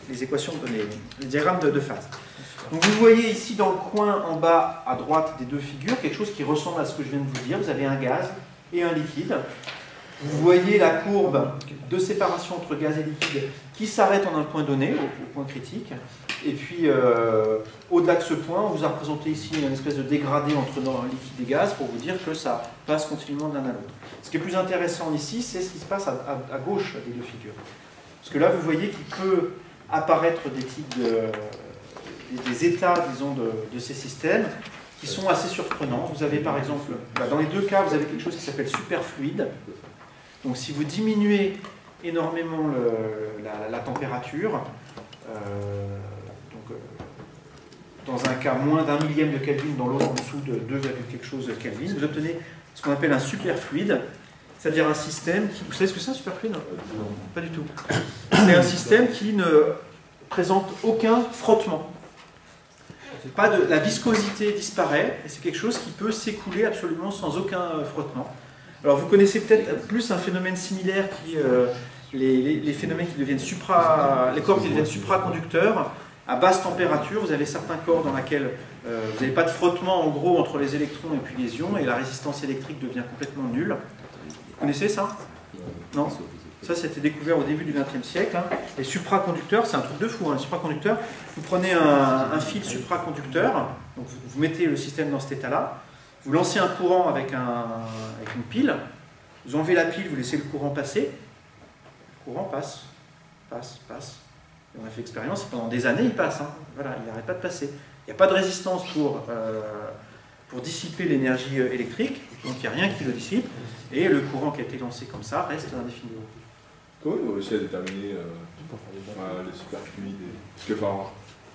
les équations, les diagrammes de phase. Donc vous voyez ici dans le coin en bas à droite des deux figures quelque chose qui ressemble à ce que je viens de vous dire. Vous avez un gaz et un liquide. Vous voyez la courbe de séparation entre gaz et liquide qui s'arrête en un point donné, au point critique. Et puis, au-delà de ce point, on vous a représenté ici une espèce de dégradé entre liquide et gaz pour vous dire que ça passe continuellement d'un à l'autre. Ce qui est plus intéressant ici, c'est ce qui se passe à gauche des deux figures. Parce que là, vous voyez qu'il peut apparaître des types des états, disons, de ces systèmes qui sont assez surprenants. Vous avez par exemple, dans les deux cas, vous avez quelque chose qui s'appelle superfluide. Donc si vous diminuez énormément la température, dans un cas moins d'un millième de Kelvin, dans l'autre en dessous de 2, quelque chose de Kelvin, vous obtenez ce qu'on appelle un superfluide, c'est-à-dire un système qui... Vous savez ce que c'est un superfluide? Non, pas du tout. C'est un système qui ne présente aucun frottement. La viscosité disparaît, et c'est quelque chose qui peut s'écouler absolument sans aucun frottement. Alors vous connaissez peut-être plus un phénomène similaire qui... les phénomènes qui deviennent les corps qui deviennent supraconducteurs. À basse température, vous avez certains corps dans lesquels vous n'avez pas de frottement en gros entre les électrons et puis les ions, et la résistance électrique devient complètement nulle. Vous connaissez ça? Non? Ça, c'était découvert au début du XXe siècle. Les supraconducteurs, c'est un truc de fou. Les supraconducteurs, vous prenez un fil supraconducteur, donc vous mettez le système dans cet état-là, vous lancez un courant avec une pile, vous enlevez la pile, vous laissez le courant passer, le courant passe. Et on a fait l'expérience, et pendant des années, il passe. Voilà, il n'arrête pas de passer. Il n'y a pas de résistance pour dissiper l'énergie électrique, donc il n'y a rien qui le dissipe, et le courant qui a été lancé comme ça reste indéfiniment. Comment ils ont réussi à déterminer les superfluides Parce que, enfin,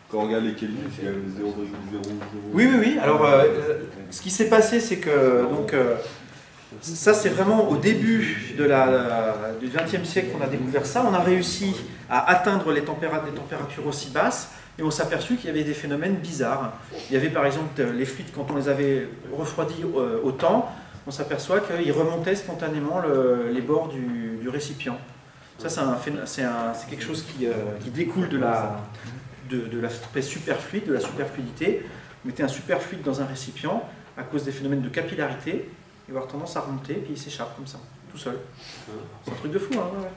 quand on regarde les Kelvin, c'est quand même 0,00. Oui. Alors, ce qui s'est passé, c'est que donc, ça, c'est vraiment au début du XXe siècle qu'on a découvert ça. On a réussi à atteindre des températures aussi basses et on s'est aperçu qu'il y avait des phénomènes bizarres. Il y avait par exemple les fluides, quand on les avait refroidis autant, on s'aperçoit qu'ils remontaient spontanément les bords du récipient. Ça, c'est quelque chose qui découle de l'aspect superfluide, de la superfluidité. Vous mettez un superfluide dans un récipient à cause des phénomènes de capillarité. Il va avoir tendance à remonter, puis il s'échappe comme ça, tout seul. C'est un truc de fou, hein, ouais.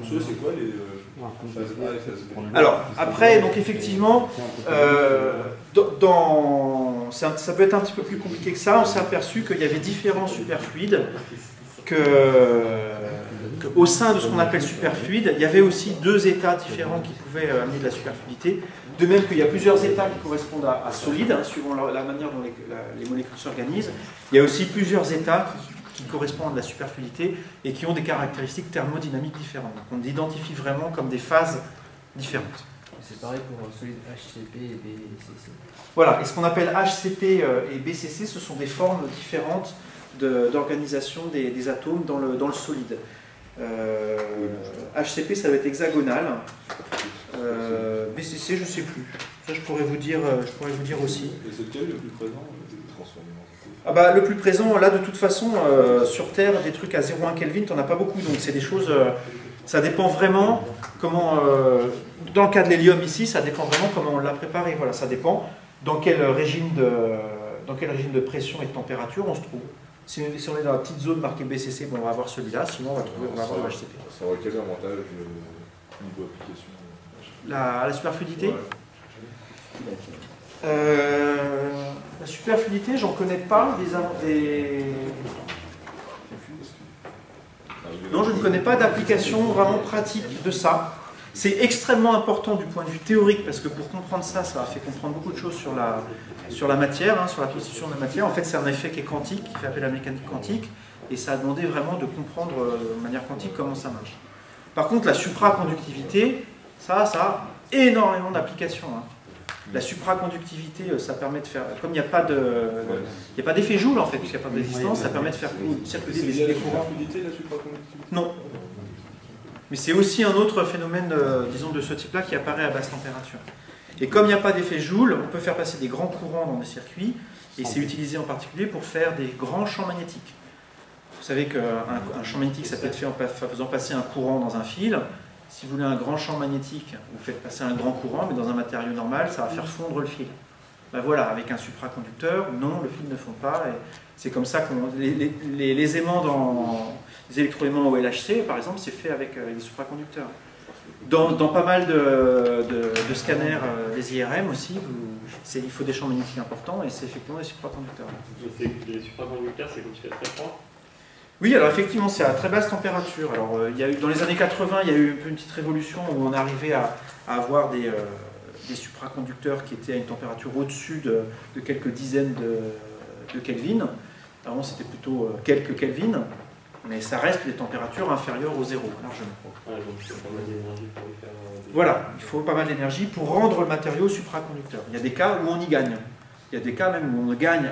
C'est quoi les phases A et phases B? Alors, après, donc effectivement, ça peut être un petit peu plus compliqué que ça. On s'est aperçu qu'il y avait différents superfluides, qu'au sein de ce qu'on appelle superfluide, il y avait aussi deux états différents qui pouvaient amener de la superfluidité. De même qu'il y a plusieurs états qui correspondent à solide, hein, suivant la manière dont les molécules s'organisent. Il y a aussi plusieurs états qui correspondent à de la superfluidité et qui ont des caractéristiques thermodynamiques différentes. Donc on identifie vraiment comme des phases différentes. C'est pareil pour solide HCP et BCC. Voilà, et ce qu'on appelle HCP et BCC, ce sont des formes différentes d'organisation des atomes dans le solide. HCP, ça va être hexagonal. BCC, je ne sais plus. Ça, je pourrais vous dire aussi. Et c'est lequel le plus présent transformé? Ah bah, le plus présent, là, de toute façon, sur Terre, des trucs à 0,1 Kelvin, tu n'en as pas beaucoup. Donc, c'est des choses. Ça dépend vraiment comment. Dans le cas de l'hélium ici, ça dépend vraiment comment on l'a préparé. Voilà, ça dépend dans quel régime de pression et de température on se trouve. Si on est dans la petite zone marquée BCC, bon, on va avoir celui-là. Sinon, on va avoir le HCP. Ça aurait quel avantage niveau application? La superfluidité? Ouais. La superfluidité, j'en connais pas Non, je ne connais pas d'application vraiment pratique de ça. C'est extrêmement important du point de vue théorique, parce que pour comprendre ça, ça a fait comprendre beaucoup de choses sur la matière, hein, sur la constitution de la matière. En fait, c'est un effet qui est quantique, qui fait appel à la mécanique quantique, et ça a demandé vraiment de comprendre de manière quantique comment ça marche. Par contre, la supraconductivité, ça a énormément d'applications. Hein. La supraconductivité, ça permet de faire, comme il n'y a pas d'effet Joule en fait, puisqu'il n'y a pas de résistance, ça permet de faire circuler des courants. La supraconductivité? Non. Mais c'est aussi un autre phénomène, disons, de ce type-là qui apparaît à basse température. Et comme il n'y a pas d'effet Joule, on peut faire passer des grands courants dans des circuits, et c'est utilisé en particulier pour faire des grands champs magnétiques. Vous savez qu'un champ magnétique, ça peut être fait en faisant passer un courant dans un fil. Si vous voulez un grand champ magnétique, vous faites passer un grand courant, mais dans un matériau normal, ça va faire fondre le fil. Ben voilà, avec un supraconducteur, non, le fil ne fond pas. C'est comme ça que les aimants dans les électroaimants au LHC, par exemple, c'est fait avec des supraconducteurs. Dans pas mal de scanners, des IRM aussi, il faut des champs magnétiques importants et c'est effectivement des supraconducteurs. Les supraconducteurs, c'est quand il fait très froid? Oui, alors effectivement, c'est à très basse température. Alors, dans les années 80, il y a eu une petite révolution où on arrivait à avoir des supraconducteurs qui étaient à une température au-dessus de quelques dizaines de Kelvin. Avant, c'était plutôt quelques Kelvin, mais ça reste des températures inférieures au zéro, largement. Ouais, donc il faut pas mal d'énergie pour y faire. Voilà, il faut pas mal d'énergie pour rendre le matériau supraconducteur. Il y a des cas où on y gagne. Il y a des cas même où on gagne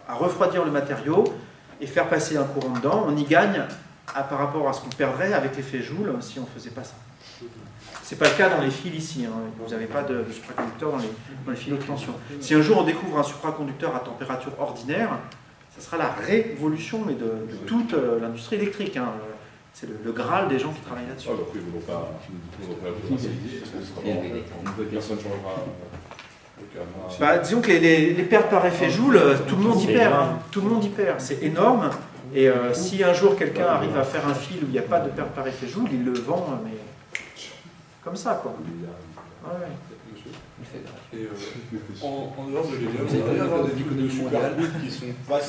à refroidir le matériau et faire passer un courant dedans, on y gagne par rapport à ce qu'on perdrait avec l'effet Joule si on ne faisait pas ça. Ce n'est pas le cas dans les fils ici, hein. Vous n'avez pas de supraconducteur dans les fils haute tension. Si un jour on découvre un supraconducteur à température ordinaire, ça sera la révolution mais de toute l'industrie électrique. Hein. C'est le Graal des gens qui travaillent là-dessus. Ah, bah après, ils ne vont pas personne ne changera. Bah, disons que les pertes par effet Joule, tout le monde y perd. Hein. Tout le monde y perd. C'est énorme. Et si un jour quelqu'un arrive à faire un fil où il n'y a pas de perte par effet Joule, il le vend, mais comme ça, quoi. Ouais. Et en dehors de l'hélium, il va y avoir des trucs de superfluides qui sont pas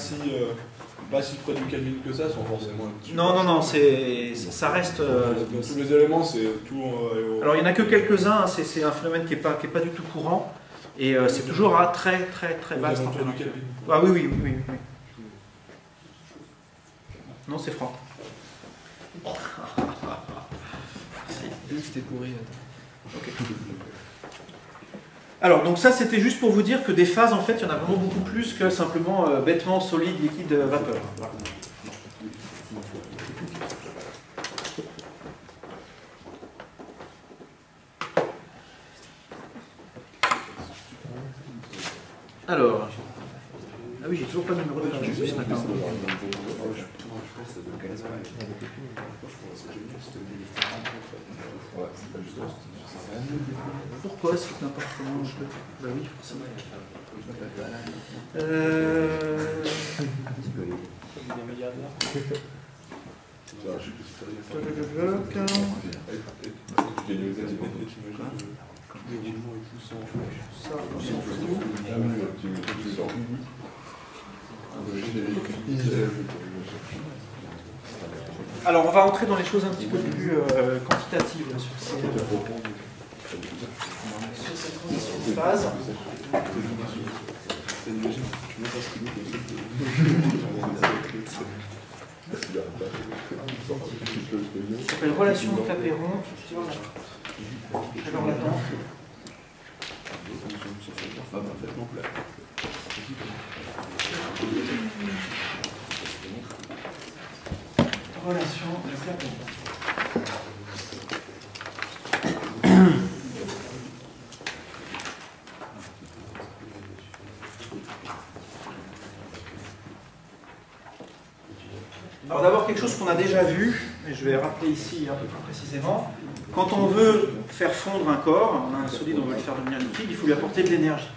si près du Kelvin que ça, sans forcément. Non, ça reste. Tous les éléments, c'est tout. Alors il n'y en a que quelques-uns. Hein. C'est un phénomène qui est pas du tout courant. Et c'est toujours à très basse température. Ah oui. Non, c'est froid. dit que c'était pourri. Ok. Alors, donc ça, c'était juste pour vous dire que des phases, en fait, il y en a vraiment beaucoup plus que simplement bêtement solide, liquide, vapeur. Voilà. Alors, ah oui, j'ai toujours pas de numéro de registre ce matin. Pourquoi c'est n'importe comment je peux... Bah oui, forcément. Ça, on s'en fout. Alors, on va entrer dans les choses un petit peu plus quantitatives là, sur cette transition de phase. Ça s'appelle relation de Clapeyron. Chaleur latente. Relation de Clapeyron. Alors d'abord quelque chose qu'on a déjà vu, et je vais rappeler ici un peu plus précisément. Quand on veut faire fondre un corps, on a un solide, on veut le faire devenir liquide, il faut lui apporter de l'énergie.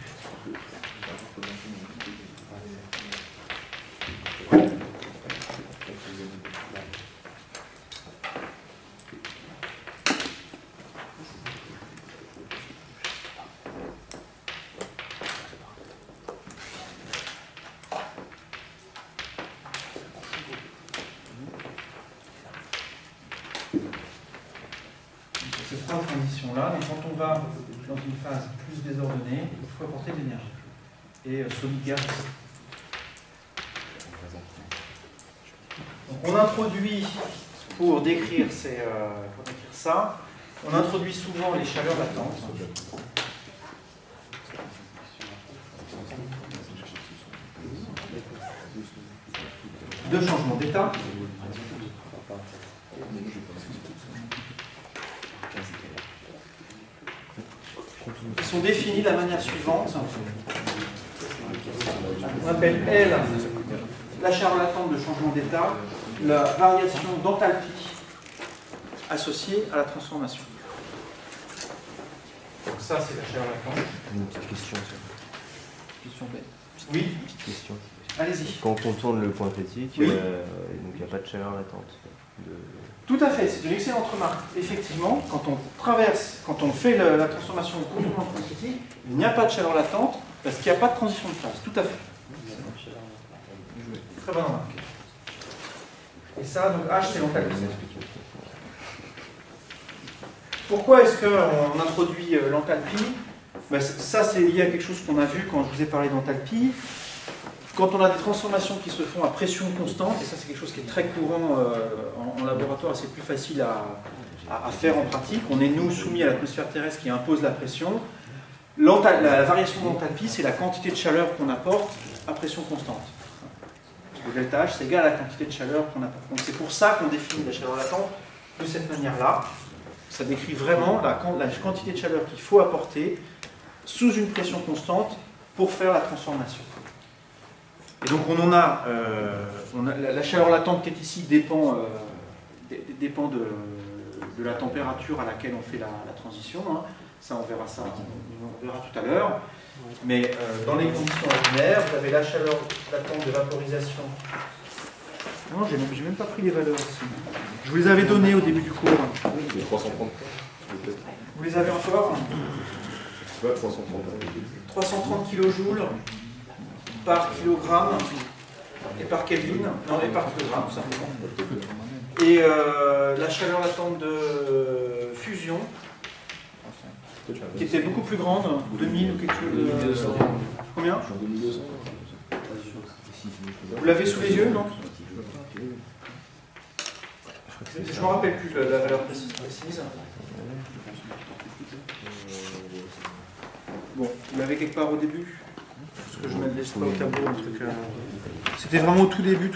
Ces trois transitions-là, mais quand on va dans une phase plus désordonnée, il faut apporter de l'énergie. Et solide gaz. Donc on introduit, pour décrire ça, on introduit souvent les chaleurs latentes. De changement d'état. Ils sont définis de la manière suivante. On appelle L la chaleur latente de changement d'état, la variation d'enthalpie associée à la transformation. Donc ça, c'est la chaleur latente. Une petite question. Question bête. Oui, Petite question. allez-y. Quand on tourne le point critique, Oui. donc il n'y a pas de chaleur latente. Tout à fait, c'est une excellente remarque. Effectivement, quand on traverse, quand on fait la transformation au cours du point critique, il n'y a pas de chaleur latente parce qu'il n'y a pas de transition de phase. Tout à fait. Très bonne remarque. Et ça, donc H, c'est l'enthalpie. Pourquoi est-ce qu'on introduit l'enthalpie? Ben, ça, c'est lié à quelque chose qu'on a vu quand je vous ai parlé d'enthalpie. Quand on a des transformations qui se font à pression constante, et ça c'est quelque chose qui est très courant en laboratoire, c'est plus facile à faire en pratique, on est nous soumis à l'atmosphère terrestre qui impose la pression. La variation d'enthalpie, c'est la quantité de chaleur qu'on apporte à pression constante. Le delta H, c'est égal à la quantité de chaleur qu'on apporte. Donc c'est pour ça qu'on définit la chaleur latente de cette manière-là. Ça décrit vraiment la quantité de chaleur qu'il faut apporter sous une pression constante pour faire la transformation. Et donc on a la chaleur latente qui est ici dépend de la température à laquelle on fait la transition. Hein. Ça on verra tout à l'heure. Mais dans les conditions ordinaires, vous avez la chaleur latente de vaporisation. Non, j'ai même pas pris les valeurs ici. Je vous les avais données au début du cours. 330. Vous les avez encore? 330 kJ par kilogramme et par Kelvin, non, et par kilogramme, tout simplement. Et la chaleur latente de fusion, qui était beaucoup plus grande, 2000 ou quelque chose. Combien? Vous l'avez sous les yeux, non? Je ne me rappelle plus la valeur précise. Bon, vous l'avez quelque part au début? Parce que je ne laisse pas au tableau un truc. C'était vraiment au tout début,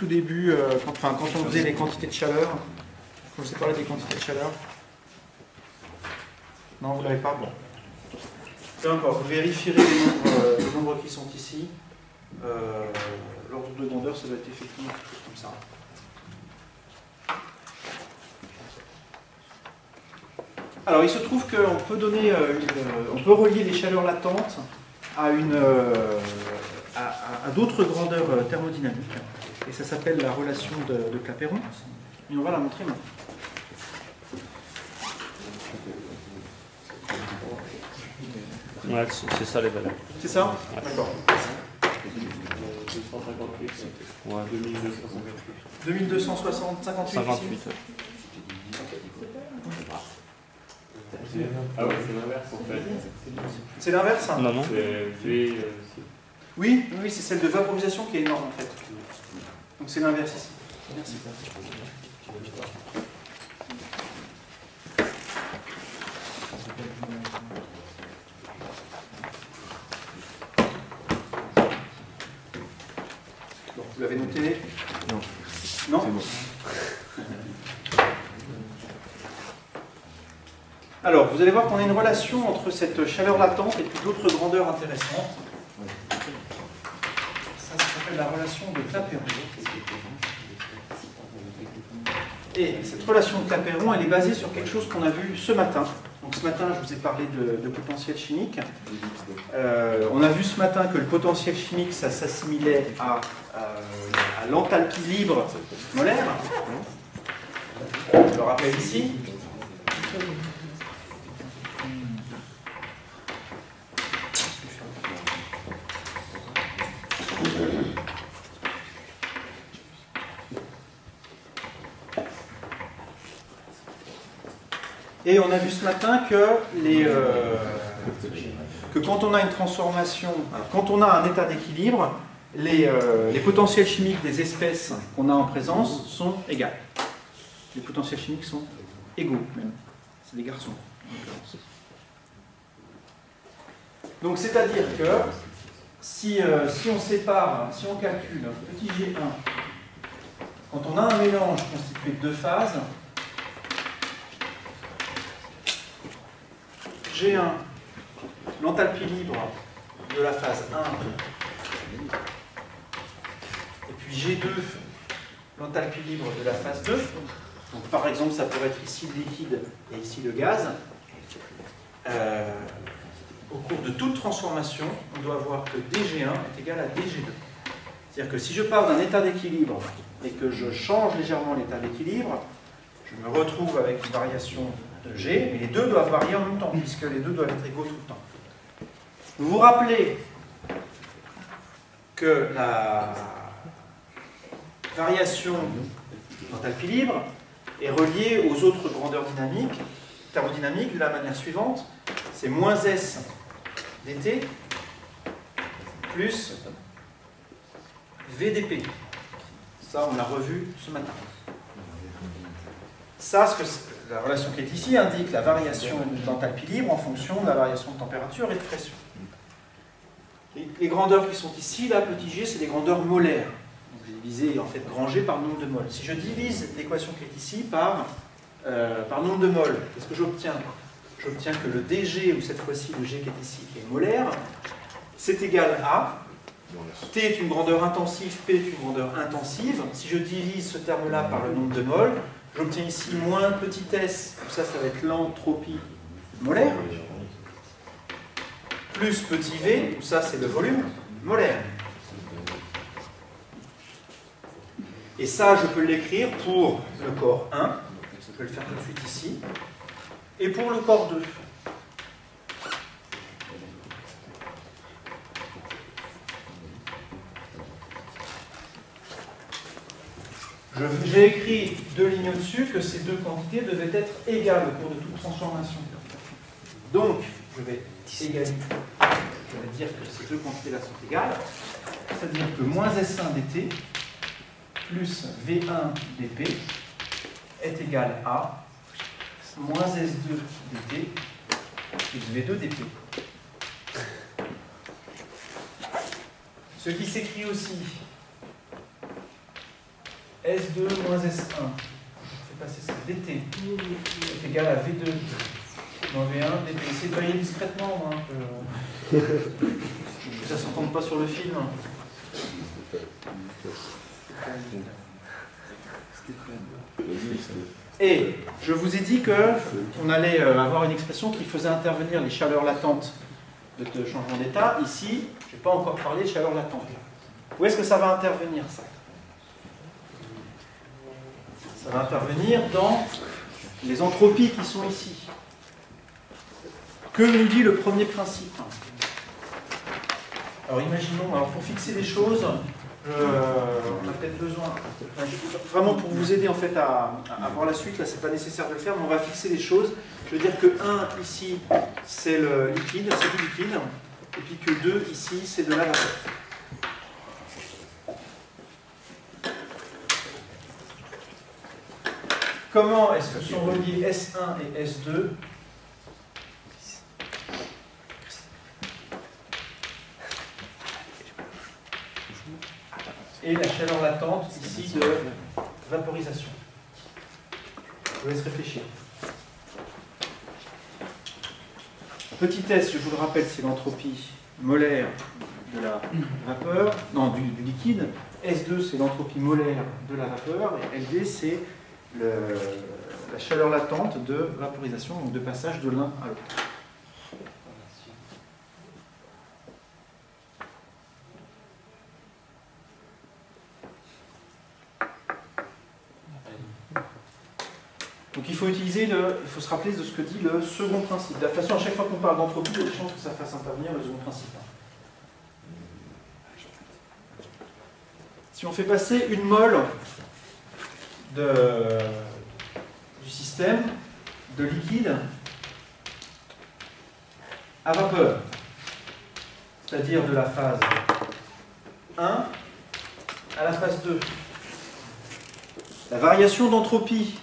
quand on faisait les quantités de chaleur. Quand je vous ai parlé des quantités de chaleur. Non, vous ne l'avez pas? Bon. Peu importe, vous vérifierez les nombres qui sont ici. L'ordre de grandeur, ça doit être effectivement quelque chose comme ça. Alors, il se trouve qu'on peut donner, on peut relier les chaleurs latentes à d'autres grandeurs thermodynamiques. Et ça s'appelle la relation de Clapeyron. Et on va la montrer maintenant. Ouais, c'est ça les valeurs. C'est ça? D'accord. 258. Ouais, 2258. 2260, 58. 58. Ah ouais, c'est l'inverse en fait. C'est l'inverse? Hein? Non, non. C'est V. Oui, c'est celle de vaporisation qui est énorme en fait. Donc c'est l'inverse ici. Merci. Bon, vous l'avez noté? Non. Non? C'est bon. Alors, vous allez voir qu'on a une relation entre cette chaleur latente et puis d'autres grandeurs intéressantes. Ça s'appelle la relation de Clapeyron. Et cette relation de Clapeyron, elle est basée sur quelque chose qu'on a vu ce matin. Donc ce matin, je vous ai parlé de potentiel chimique. On a vu ce matin que le potentiel chimique, ça s'assimilait à l'enthalpie libre molaire. Je le rappelle ici. Et on a vu ce matin que, quand on a une transformation, quand on a un état d'équilibre, les potentiels chimiques des espèces qu'on a en présence sont égaux. Les potentiels chimiques sont égaux même. C'est des garçons. Donc c'est-à-dire que si on sépare, si on calcule petit G1, quand on a un mélange constitué de deux phases, G1, l'enthalpie libre de la phase 1, et puis G2, l'enthalpie libre de la phase 2. Donc, par exemple, ça pourrait être ici le liquide et ici le gaz. Au cours de toute transformation, on doit voir que dG1 est égal à dG2. C'est-à-dire que si je pars d'un état d'équilibre et que je change légèrement l'état d'équilibre, je me retrouve avec une variation de G, mais les deux doivent varier en même temps, puisque les deux doivent être égaux tout le temps. Vous vous rappelez que la variation d'enthalpie libre est reliée aux autres grandeurs thermodynamiques de la manière suivante. C'est moins S dt plus VdP. Ça, on l'a revu ce matin. Ça, la relation qui est ici indique la variation d'enthalpie libre en fonction de la variation de température et de pression. Les grandeurs qui sont ici, là, petit g, c'est des grandeurs molaires. Donc j'ai divisé en fait grand G par nombre de moles. Si je divise l'équation qui est ici par nombre de moles, qu'est-ce que j'obtiens? J'obtiens que le dG, ou cette fois-ci le G qui est ici, qui est molaire, c'est égal à T est une grandeur intensive, P est une grandeur intensive. Si je divise ce terme-là par le nombre de moles, j'obtiens ici moins petit s, ça va être l'entropie molaire, plus petit v, ça c'est le volume molaire. Et ça, je peux l'écrire pour le corps 1, je vais le faire tout de suite ici, et pour le corps 2. J'ai écrit deux lignes au-dessus que ces deux quantités devaient être égales au cours de toute transformation. Donc, je vais égaliser. Je vais dire que ces deux quantités-là sont égales. C'est-à-dire que moins S1 dt plus V1 dP est égal à moins S2 dt plus V2 dp. Ce qui s'écrit aussi S2 moins S1, on fait passer ça, dt est égal à V2 moins V1 dp. Essayez de varier discrètement, hein, que ça ne s'entende pas sur le film. Et je vous ai dit qu'on allait avoir une expression qui faisait intervenir les chaleurs latentes de changement d'état. Ici, je n'ai pas encore parlé de chaleur latente. Où est-ce que ça va intervenir, ça? Ça va intervenir dans les entropies qui sont ici. Que nous dit le premier principe? Alors imaginons, pour fixer les choses, on a peut-être besoin, vraiment pour vous aider en fait à voir la suite, là c'est pas nécessaire de le faire, mais on va fixer les choses. Je veux dire que 1 ici c'est le liquide, c'est du liquide, et puis que 2 ici c'est de la vapeur. Comment est-ce que sont reliés S1 et S2? Et la chaleur latente ici de vaporisation. Je vous laisse réfléchir. Petit S, je vous le rappelle, c'est l'entropie molaire de la vapeur, non, du liquide. S2, c'est l'entropie molaire de la vapeur. Et LV, c'est la chaleur latente de vaporisation, donc de passage de l'un à l'autre. Donc il faut se rappeler de ce que dit le second principe. De toute façon, à chaque fois qu'on parle d'entropie, il y a des chances que ça fasse intervenir le second principe. Si on fait passer une mole du système de liquide à vapeur, c'est-à-dire de la phase 1 à la phase 2, la variation d'entropie,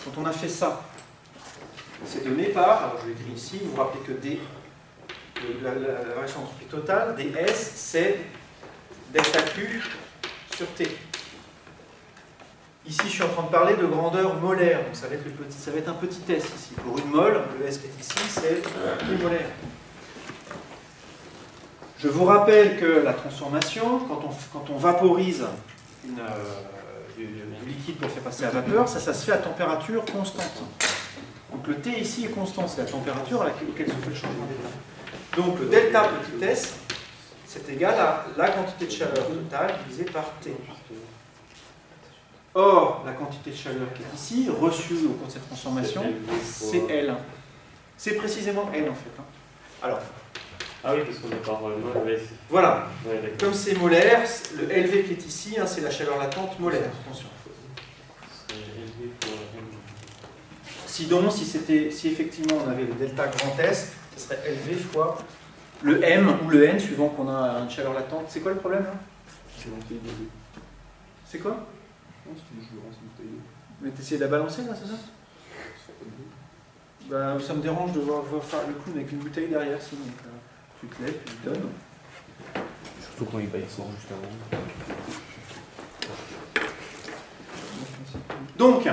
quand on a fait ça, c'est donné par, alors je l'ai écrit ici, vous vous rappelez que D, la variation d'entropie totale, ds, c'est delta Q sur T. Ici, je suis en train de parler de grandeur molaire, donc ça va être un petit S ici. Pour une mole, le S qui est ici, c'est une molaire. Je vous rappelle que la transformation, quand on vaporise du liquide pour le faire passer à vapeur, ça se fait à température constante. Donc le T ici est constant, c'est la température à laquelle se fait le changement d'état. Donc le delta petit s, c'est égal à la quantité de chaleur totale divisée par T. Or, la quantité de chaleur qui est ici, reçue au cours de cette transformation, c'est L. C'est précisément L en fait. Alors, ah oui, parce qu'on est par mol. Voilà. Ouais, comme c'est molaire, le LV qui est ici, hein, c'est la chaleur latente molaire. Attention. Sinon, si effectivement on avait le delta grand S, ce serait LV fois le M ou le N, suivant qu'on a une chaleur latente. C'est quoi le problème là? C'est quoi? Mais t'essayes de la balancer là, c'est ça? Bah, ça me dérange de voir faire le clown avec une bouteille derrière, sinon tu te lèves, tu le donnes. Surtout quand il va y fort juste avant. Donc,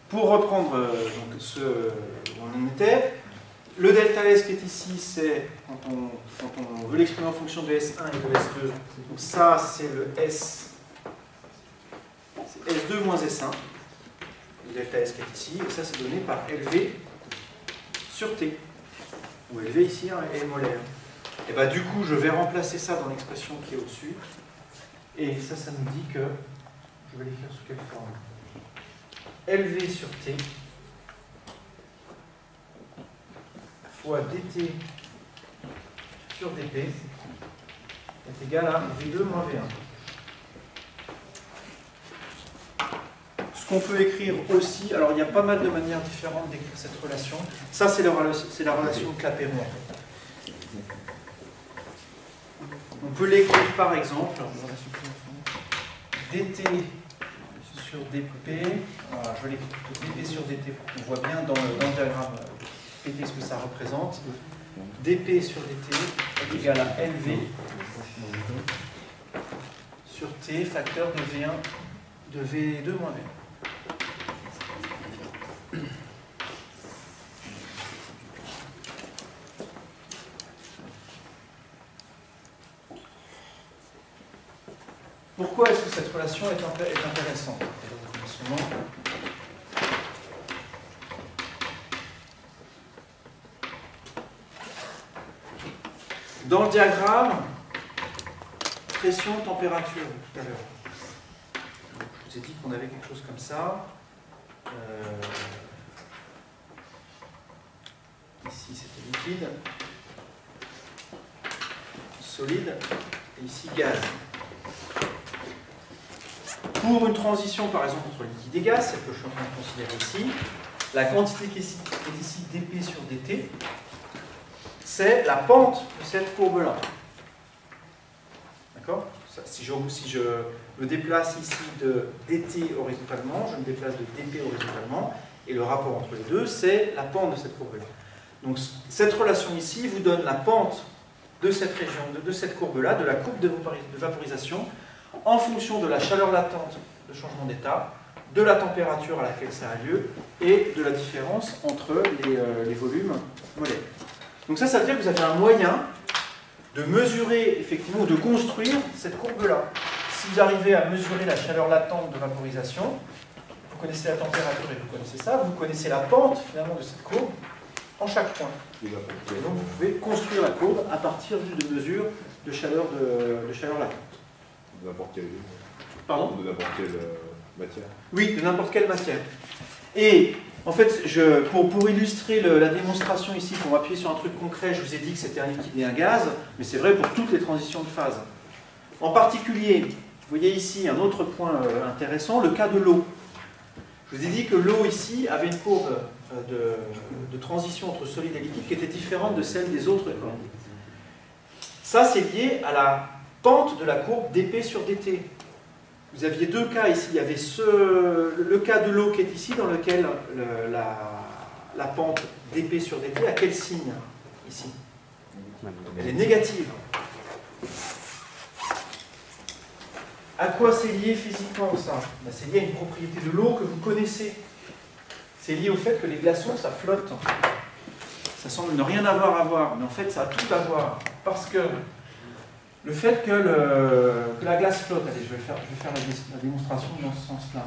pour reprendre ce où on en était, le delta S qui est ici, c'est quand on veut l'exprimer en fonction de S1 et de S2. Donc ça, c'est le S. C'est S2 moins S1. Le delta S qui est ici. Et ça, c'est donné par LV sur T. Où LV ici est molaire. Et bah du coup, je vais remplacer ça dans l'expression qui est au-dessus. Et ça nous dit que... Je vais l'écrire sous quelle forme? LV sur T fois dt sur dp est égal à V2 moins V1. Ce qu'on peut écrire aussi, alors il y a pas mal de manières différentes d'écrire cette relation. Ça, c'est la relation de Clapeyron. On peut l'écrire par exemple dt sur dp, voilà, je vais l'écrire plutôt dp sur dt pour qu'on voit bien dans le diagramme pt ce que ça représente. dp sur dt est égal à lv sur t facteur de v1 de v2 moins v1. Pourquoi est-ce que cette relation est intéressante? Dans le diagramme, pression, température, tout à l'heure. Je vous ai dit qu'on avait quelque chose comme ça. Ici, c'était liquide, solide, et ici, gaz. Pour une transition, par exemple, entre liquide et gaz, celle que je suis en train de considérer ici, la quantité qui est ici dp sur dt, c'est la pente de cette courbe-là. D'accord? Si je me déplace ici de dt horizontalement, je me déplace de dp horizontalement, et le rapport entre les deux, c'est la pente de cette courbe-là. Donc cette relation ici vous donne la pente de cette région, de cette courbe-là, de la courbe de vaporisation, en fonction de la chaleur latente de changement d'état, de la température à laquelle ça a lieu et de la différence entre les volumes molaires. Donc ça veut dire que vous avez un moyen de mesurer, effectivement, ou de construire cette courbe-là. Si vous arrivez à mesurer la chaleur latente de vaporisation, vous connaissez la température et vous connaissez ça, vous connaissez la pente, finalement, de cette courbe en chaque point. Et donc vous pouvez construire la courbe à partir de mesures de chaleur latente. De n'importe quelle... Pardon ? De n'importe quelle matière. Oui, de n'importe quelle matière. Et en fait, pour illustrer la démonstration ici, pour appuyer sur un truc concret, je vous ai dit que c'était un liquide et un gaz, mais c'est vrai pour toutes les transitions de phase. En particulier, vous voyez ici un autre point intéressant, le cas de l'eau. Je vous ai dit que l'eau ici avait une courbe de transition entre solide et liquide qui était différente de celle des autres corps. Ça, c'est lié à la pente de la courbe dp sur dt. Vous aviez deux cas ici. Il y avait le cas de l'eau qui est ici, dans lequel la pente dp sur dt a quel signe ici? Elle est négative. À quoi c'est lié physiquement ça? Ben, c'est lié à une propriété de l'eau que vous connaissez. C'est lié au fait que les glaçons, ça flotte. Ça semble ne rien avoir à voir, mais en fait ça a tout à voir. Parce que le fait que la glace flotte, allez, je vais faire la démonstration dans ce sens-là.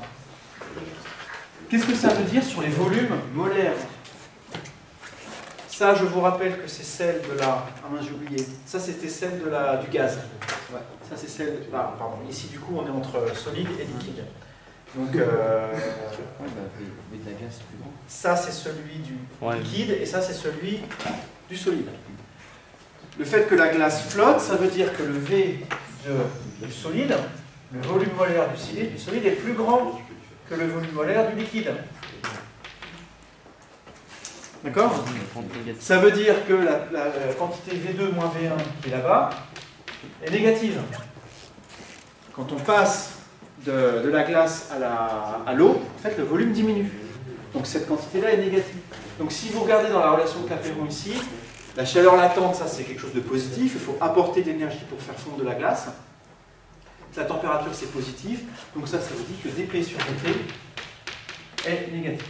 Qu'est-ce que ça veut dire sur les volumes molaires? Ça, je vous rappelle que c'est celle de la... Ah mince, j'ai oublié. Ça, c'était celle du gaz. Ouais. Ça, c'est celle... Ah, pardon. Ici, du coup, on est entre solide et liquide. Donc, ça, c'est celui du liquide, et ça, c'est celui du solide. Le fait que la glace flotte, ça veut dire que le V du solide, le volume molaire du solide est plus grand que le volume molaire du liquide. D'accord? Ça veut dire que la quantité V2 moins V1 qui est là-bas est négative. Quand on passe de la glace à l'eau, en fait, le volume diminue. Donc cette quantité-là est négative. Donc si vous regardez dans la relation de Clapeyron ici, la chaleur latente, ça c'est quelque chose de positif, il faut apporter de l'énergie pour faire fondre de la glace. La température c'est positif, donc ça vous dit que dp sur dt est négatif.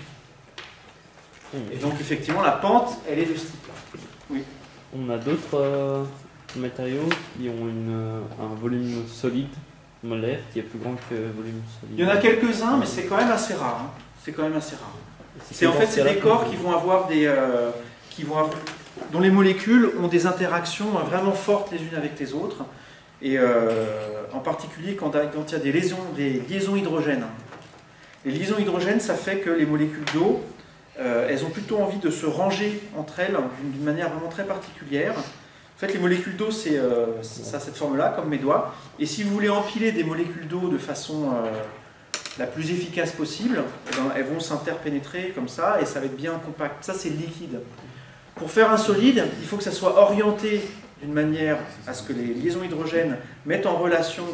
Et donc effectivement la pente, elle est de ce type-là. Oui. On a d'autres matériaux qui ont un volume solide molaire qui est plus grand que le volume solide. Il y en a quelques-uns, mais c'est quand même assez rare. Hein. C'est quand même assez rare. C'est en fait c'est des corps qui vont avoir dont les molécules ont des interactions vraiment fortes les unes avec les autres, et en particulier quand il y a des liaisons hydrogènes. Les liaisons hydrogènes, ça fait que les molécules d'eau, elles ont plutôt envie de se ranger entre elles d'une manière vraiment très particulière. En fait, les molécules d'eau, ça a cette forme-là, comme mes doigts, et si vous voulez empiler des molécules d'eau de façon la plus efficace possible, elles vont s'interpénétrer comme ça, et ça va être bien compact. Ça, c'est le liquide. Pour faire un solide, il faut que ça soit orienté d'une manière à ce que les liaisons hydrogènes mettent en relation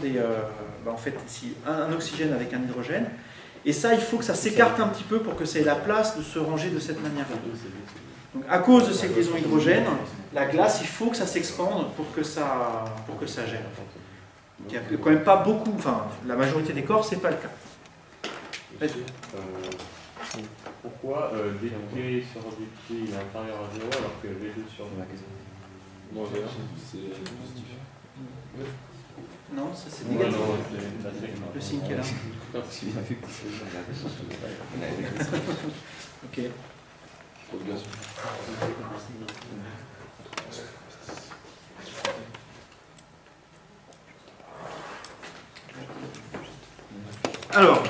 en fait, ici, un oxygène avec un hydrogène. Et ça, il faut que ça s'écarte un petit peu pour que ça ait la place de se ranger de cette manière-là. Donc, à cause de cette liaison hydrogène, la glace, il faut que ça s'expande pour que ça gèle. Il n'y a quand même pas beaucoup, enfin, la majorité des corps, c'est pas le cas. Pourquoi dT sur dt est inférieur à 0 alors que V2 sur Bon, c'est positif. Non, ça c'est négatif. Le signe qui est là. Ok. Alors,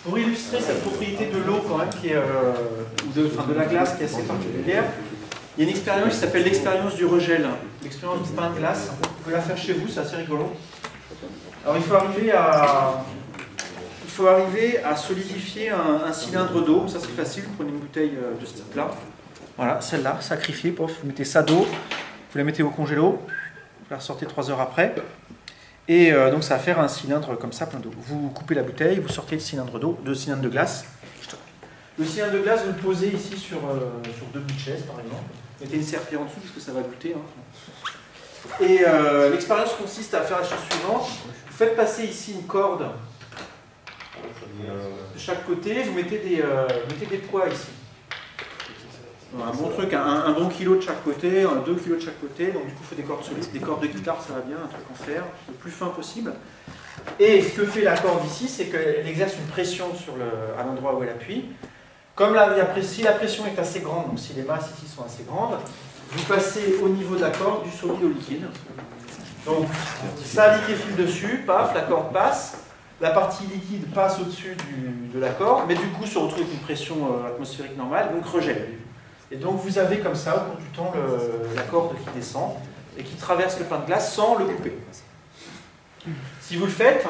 pour illustrer cette propriété de l'eau quand même, qui est, de la glace qui est assez particulière, il y a une expérience qui s'appelle l'expérience du regel, l'expérience du pain de glace. Vous pouvez la faire chez vous, c'est assez rigolo. Alors il faut arriver à solidifier un cylindre d'eau. Ça c'est facile, vous prenez une bouteille de ce type-là. Voilà, celle-là, sacrifiée, pof, vous mettez ça d'eau, vous la mettez au congélo, vous la ressortez 3 heures après. Et donc ça va faire un cylindre comme ça, plein d'eau. Vous coupez la bouteille, vous sortez le cylindre d'eau, 2 cylindres de glace. Le cylindre de glace, vous le posez ici sur 2 bouts de chaise, par exemple. Vous mettez une serpillière en dessous, parce que ça va goûter. Hein. Et l'expérience consiste à faire la chose suivante. Vous faites passer ici une corde de chaque côté, vous mettez des poids ici. Un bon truc, un bon kilo de chaque côté, 2 kilos de chaque côté, donc du coup il faut des cordes solides, des cordes de guitare ça va bien, un truc en fer, le plus fin possible. Et ce que fait la corde ici, c'est qu'elle exerce une pression à l'endroit où elle appuie. Comme si la pression est assez grande, donc si les masses ici sont assez grandes, vous passez au niveau de la corde du solide au liquide. Donc ça liquéfie dessus, paf, la corde passe, la partie liquide passe au-dessus de la corde, mais du coup se retrouve avec une pression atmosphérique normale, donc regèle. Et donc vous avez comme ça, au cours du temps, la corde qui descend et qui traverse le pain de glace sans le couper. Si vous le faites,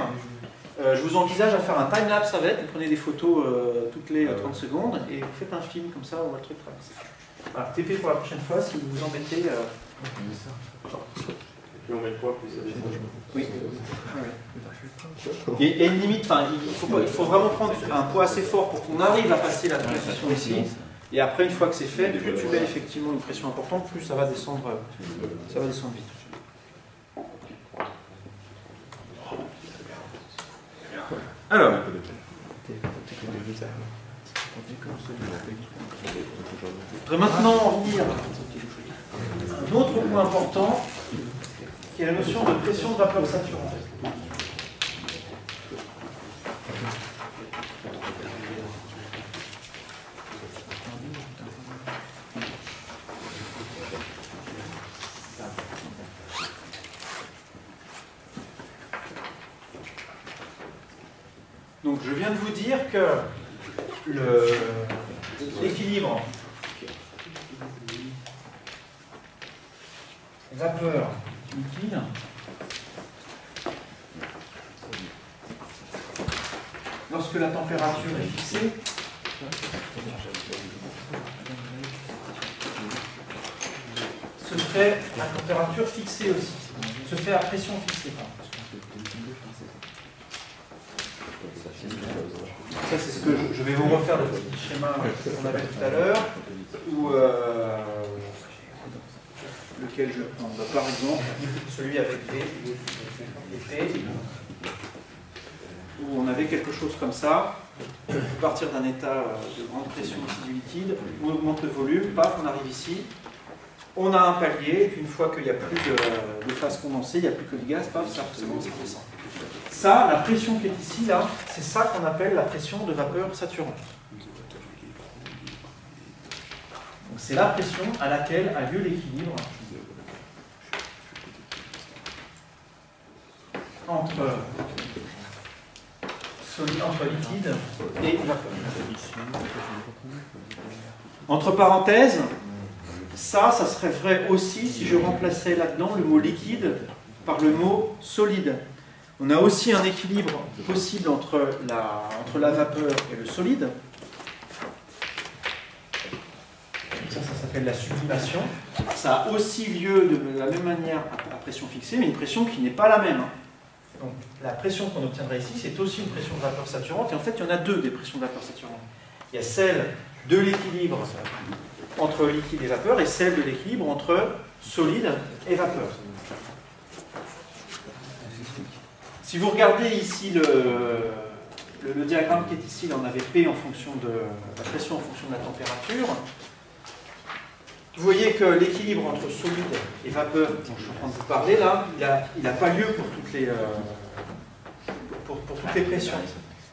je vous envisage à faire un time-lapse avec, vous prenez des photos toutes les 30 secondes et vous faites un film comme ça, on voit le truc traverser. Voilà, TP pour la prochaine fois, si vous vous embêtez. Plus on met quoi, plus ça descend. Oui. Et une limite, il faut vraiment prendre un poids assez fort pour qu'on arrive à passer la transition ici. Et après, une fois que c'est fait, plus tu mets effectivement une pression importante, plus ça va descendre vite. Alors, je vais maintenant en venir à un autre point important, qui est la notion de pression de vapeur saturante. Donc je viens de vous dire que l'équilibre vapeur liquide lorsque la température est fixée se fait à température fixée aussi, se fait à pression fixée. Ça, c'est ce que je vais vous refaire le petit schéma qu'on avait tout à l'heure, où lequel je prends. Par exemple, celui avec V et P, où on avait quelque chose comme ça. À partir d'un état de grande pression ici du liquide, on augmente le volume, paf, on arrive ici. On a un palier, et puis une fois qu'il n'y a plus de phase condensée, il n'y a plus que du gaz, paf, ça descend. Ça, la pression qui est ici, là, c'est ça qu'on appelle la pression de vapeur saturante. C'est la pression à laquelle a lieu l'équilibre entre liquide et vapeur. Entre parenthèses, ça serait vrai aussi si je remplaçais là-dedans le mot liquide par le mot solide. On a aussi un équilibre possible entre la vapeur et le solide. Ça s'appelle la sublimation. Ça a aussi lieu de la même manière à pression fixée, mais une pression qui n'est pas la même. Donc la pression qu'on obtiendrait ici, c'est aussi une pression de vapeur saturante, et en fait il y en a deux des pressions de vapeur saturante. Il y a celle de l'équilibre entre liquide et vapeur, et celle de l'équilibre entre solide et vapeur. Si vous regardez ici le diagramme qui est ici, là on avait P en fonction de la pression en fonction de la température. Vous voyez que l'équilibre entre solide et vapeur, dont je suis en train de vous parler là, il n'a pas lieu pour toutes les, toutes les pressions.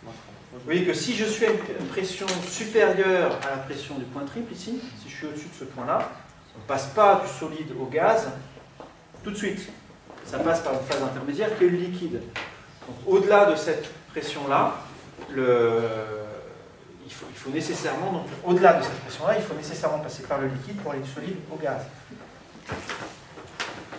Vous voyez que si je suis à une pression supérieure à la pression du point triple ici, si je suis au-dessus de ce point-là, on ne passe pas du solide au gaz tout de suite. Ça passe par une phase intermédiaire qui est le liquide. Donc au-delà de cette pression-là, il faut nécessairement, donc au-delà de cette pression-là, il faut nécessairement passer par le liquide pour aller du solide au gaz.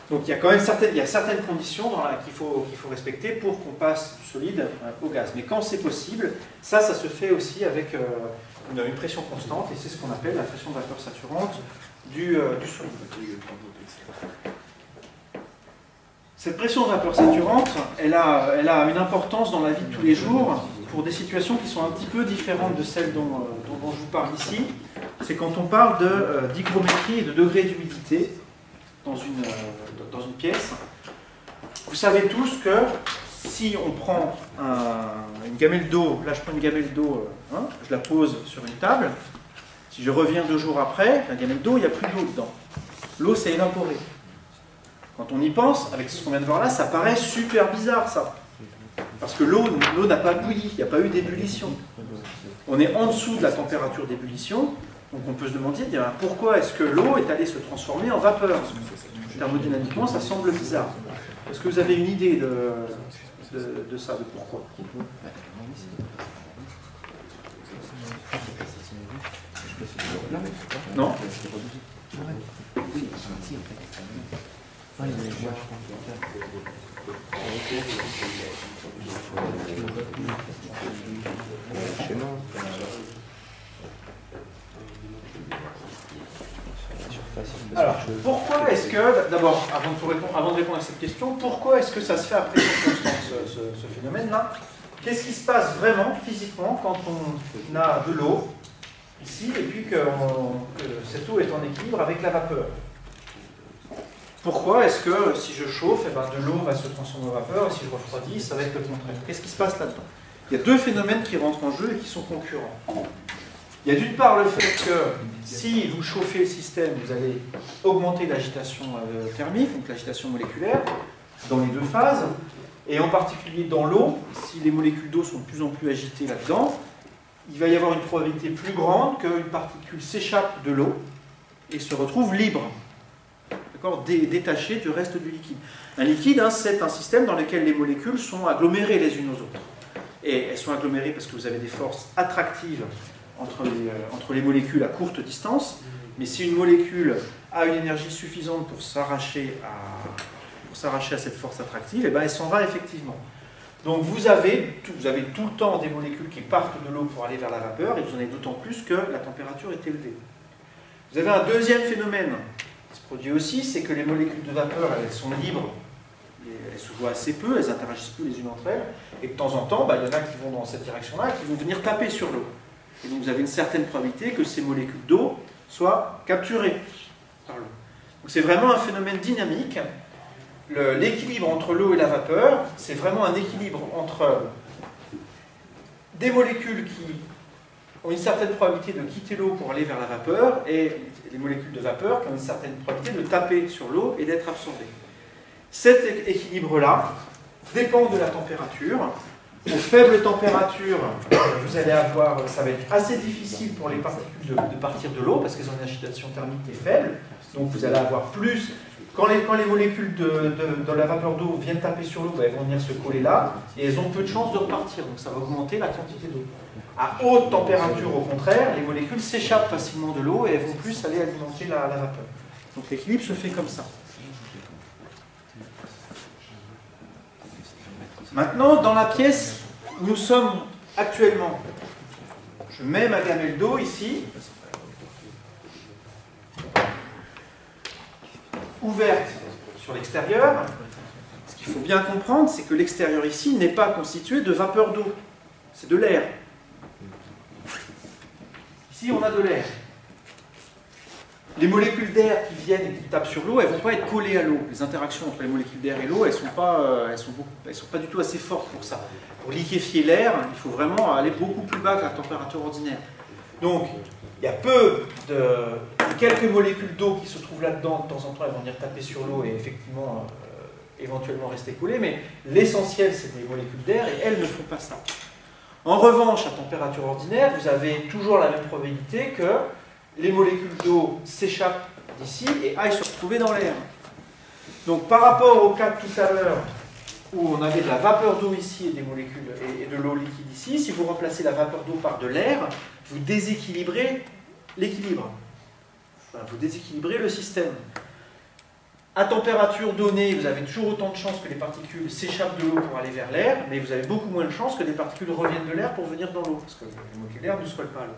Donc il y a quand même certaines conditions qu'il faut respecter pour qu'on passe du solide au gaz. Mais quand c'est possible, ça se fait aussi avec une pression constante, et c'est ce qu'on appelle la pression de vapeur saturante du solide. Cette pression de vapeur saturante, elle a une importance dans la vie de tous les jours pour des situations qui sont un petit peu différentes de celles dont je vous parle ici. C'est quand on parle d'hygrométrie et de degré d'humidité dans une pièce. Vous savez tous que si on prend une gamelle d'eau, là je prends une gamelle d'eau, je la pose sur une table, si je reviens 2 jours après, la gamelle d'eau, il n'y a plus d'eau dedans. L'eau s'est évaporée. Quand on y pense, avec ce qu'on vient de voir là, ça paraît super bizarre, ça. Parce que l'eau n'a pas bouilli, il n'y a pas eu d'ébullition. On est en dessous de la température d'ébullition, donc on peut se demander pourquoi est-ce que l'eau est allée se transformer en vapeur. Thermodynamiquement, ça semble bizarre. Est-ce que vous avez une idée de ça, de pourquoi? Non? Alors, pourquoi est-ce que, d'abord, avant de répondre à cette question, pourquoi est-ce que ça se fait à pression constante, ce phénomène-là? Qu'est-ce qui se passe vraiment, physiquement, quand on a de l'eau, ici, et puis que cette eau est en équilibre avec la vapeur? Pourquoi est-ce que si je chauffe, de l'eau va se transformer en vapeur, et si je refroidis, ça va être le contraire? Qu'est-ce qui se passe là-dedans? Il y a deux phénomènes qui rentrent en jeu et qui sont concurrents. Il y a d'une part le fait que si vous chauffez le système, vous allez augmenter l'agitation thermique, donc l'agitation moléculaire, dans les deux phases, et en particulier dans l'eau, si les molécules d'eau sont de plus en plus agitées là-dedans, il va y avoir une probabilité plus grande qu'une particule s'échappe de l'eau et se retrouve libre, détachée du reste du liquide. Un liquide, c'est un système dans lequel les molécules sont agglomérées les unes aux autres. Et elles sont agglomérées parce que vous avez des forces attractives entre les molécules à courte distance, mais si une molécule a une énergie suffisante pour s'arracher à cette force attractive, elle s'en va effectivement. Donc vous avez tout le temps des molécules qui partent de l'eau pour aller vers la vapeur, et vous en avez d'autant plus que la température est élevée. Vous avez un deuxième phénomène qui se produit aussi, c'est que les molécules de vapeur, elles sont libres, elles se voient assez peu, elles interagissent peu les unes entre elles, et de temps en temps, il y en a qui vont dans cette direction-là, qui vont venir taper sur l'eau. Et donc vous avez une certaine probabilité que ces molécules d'eau soient capturées par l'eau. Donc c'est vraiment un phénomène dynamique. L'équilibre entre l'eau et la vapeur, c'est vraiment un équilibre entre des molécules qui ont une certaine probabilité de quitter l'eau pour aller vers la vapeur et les molécules de vapeur qui ont une certaine probabilité de taper sur l'eau et d'être absorbées. Cet équilibre-là dépend de la température. Aux faibles températures, vous allez avoir, ça va être assez difficile pour les particules de partir de l'eau parce qu'elles ont une agitation thermique qui est faible. Donc vous allez avoir plus. Quand les molécules de la vapeur d'eau viennent taper sur l'eau, elles vont venir se coller là et elles ont peu de chances de repartir. Donc ça va augmenter la quantité d'eau. À haute température, au contraire, les molécules s'échappent facilement de l'eau et elles vont plus aller alimenter la vapeur. Donc l'équilibre se fait comme ça. Maintenant, dans la pièce où nous sommes actuellement, je mets ma gamelle d'eau ici, ouverte sur l'extérieur. Ce qu'il qu'il faut bien comprendre, c'est que l'extérieur ici n'est pas constitué de vapeur d'eau, c'est de l'air. Ici, on a de l'air. Les molécules d'air qui viennent et qui tapent sur l'eau, elles ne vont pas être collées à l'eau. Les interactions entre les molécules d'air et l'eau, elles ne sont pas du tout assez fortes pour ça. Pour liquéfier l'air, il faut vraiment aller beaucoup plus bas que la température ordinaire. Donc, il y a quelques molécules d'eau qui se trouvent là-dedans. De temps en temps, elles vont venir taper sur l'eau et effectivement, éventuellement rester collées. Mais l'essentiel, c'est des molécules d'air et elles ne font pas ça. En revanche, à température ordinaire, vous avez toujours la même probabilité que les molécules d'eau s'échappent d'ici et aillent se retrouver dans l'air. Donc par rapport au cas de tout à l'heure, où on avait de la vapeur d'eau ici et des molécules et de l'eau liquide ici, si vous remplacez la vapeur d'eau par de l'air, vous déséquilibrez l'équilibre. Enfin, vous déséquilibrez le système. À température donnée, vous avez toujours autant de chances que les particules s'échappent de l'eau pour aller vers l'air, mais vous avez beaucoup moins de chances que des particules reviennent de l'air pour venir dans l'eau, parce que les molécules d'air ne se collent pas à l'eau.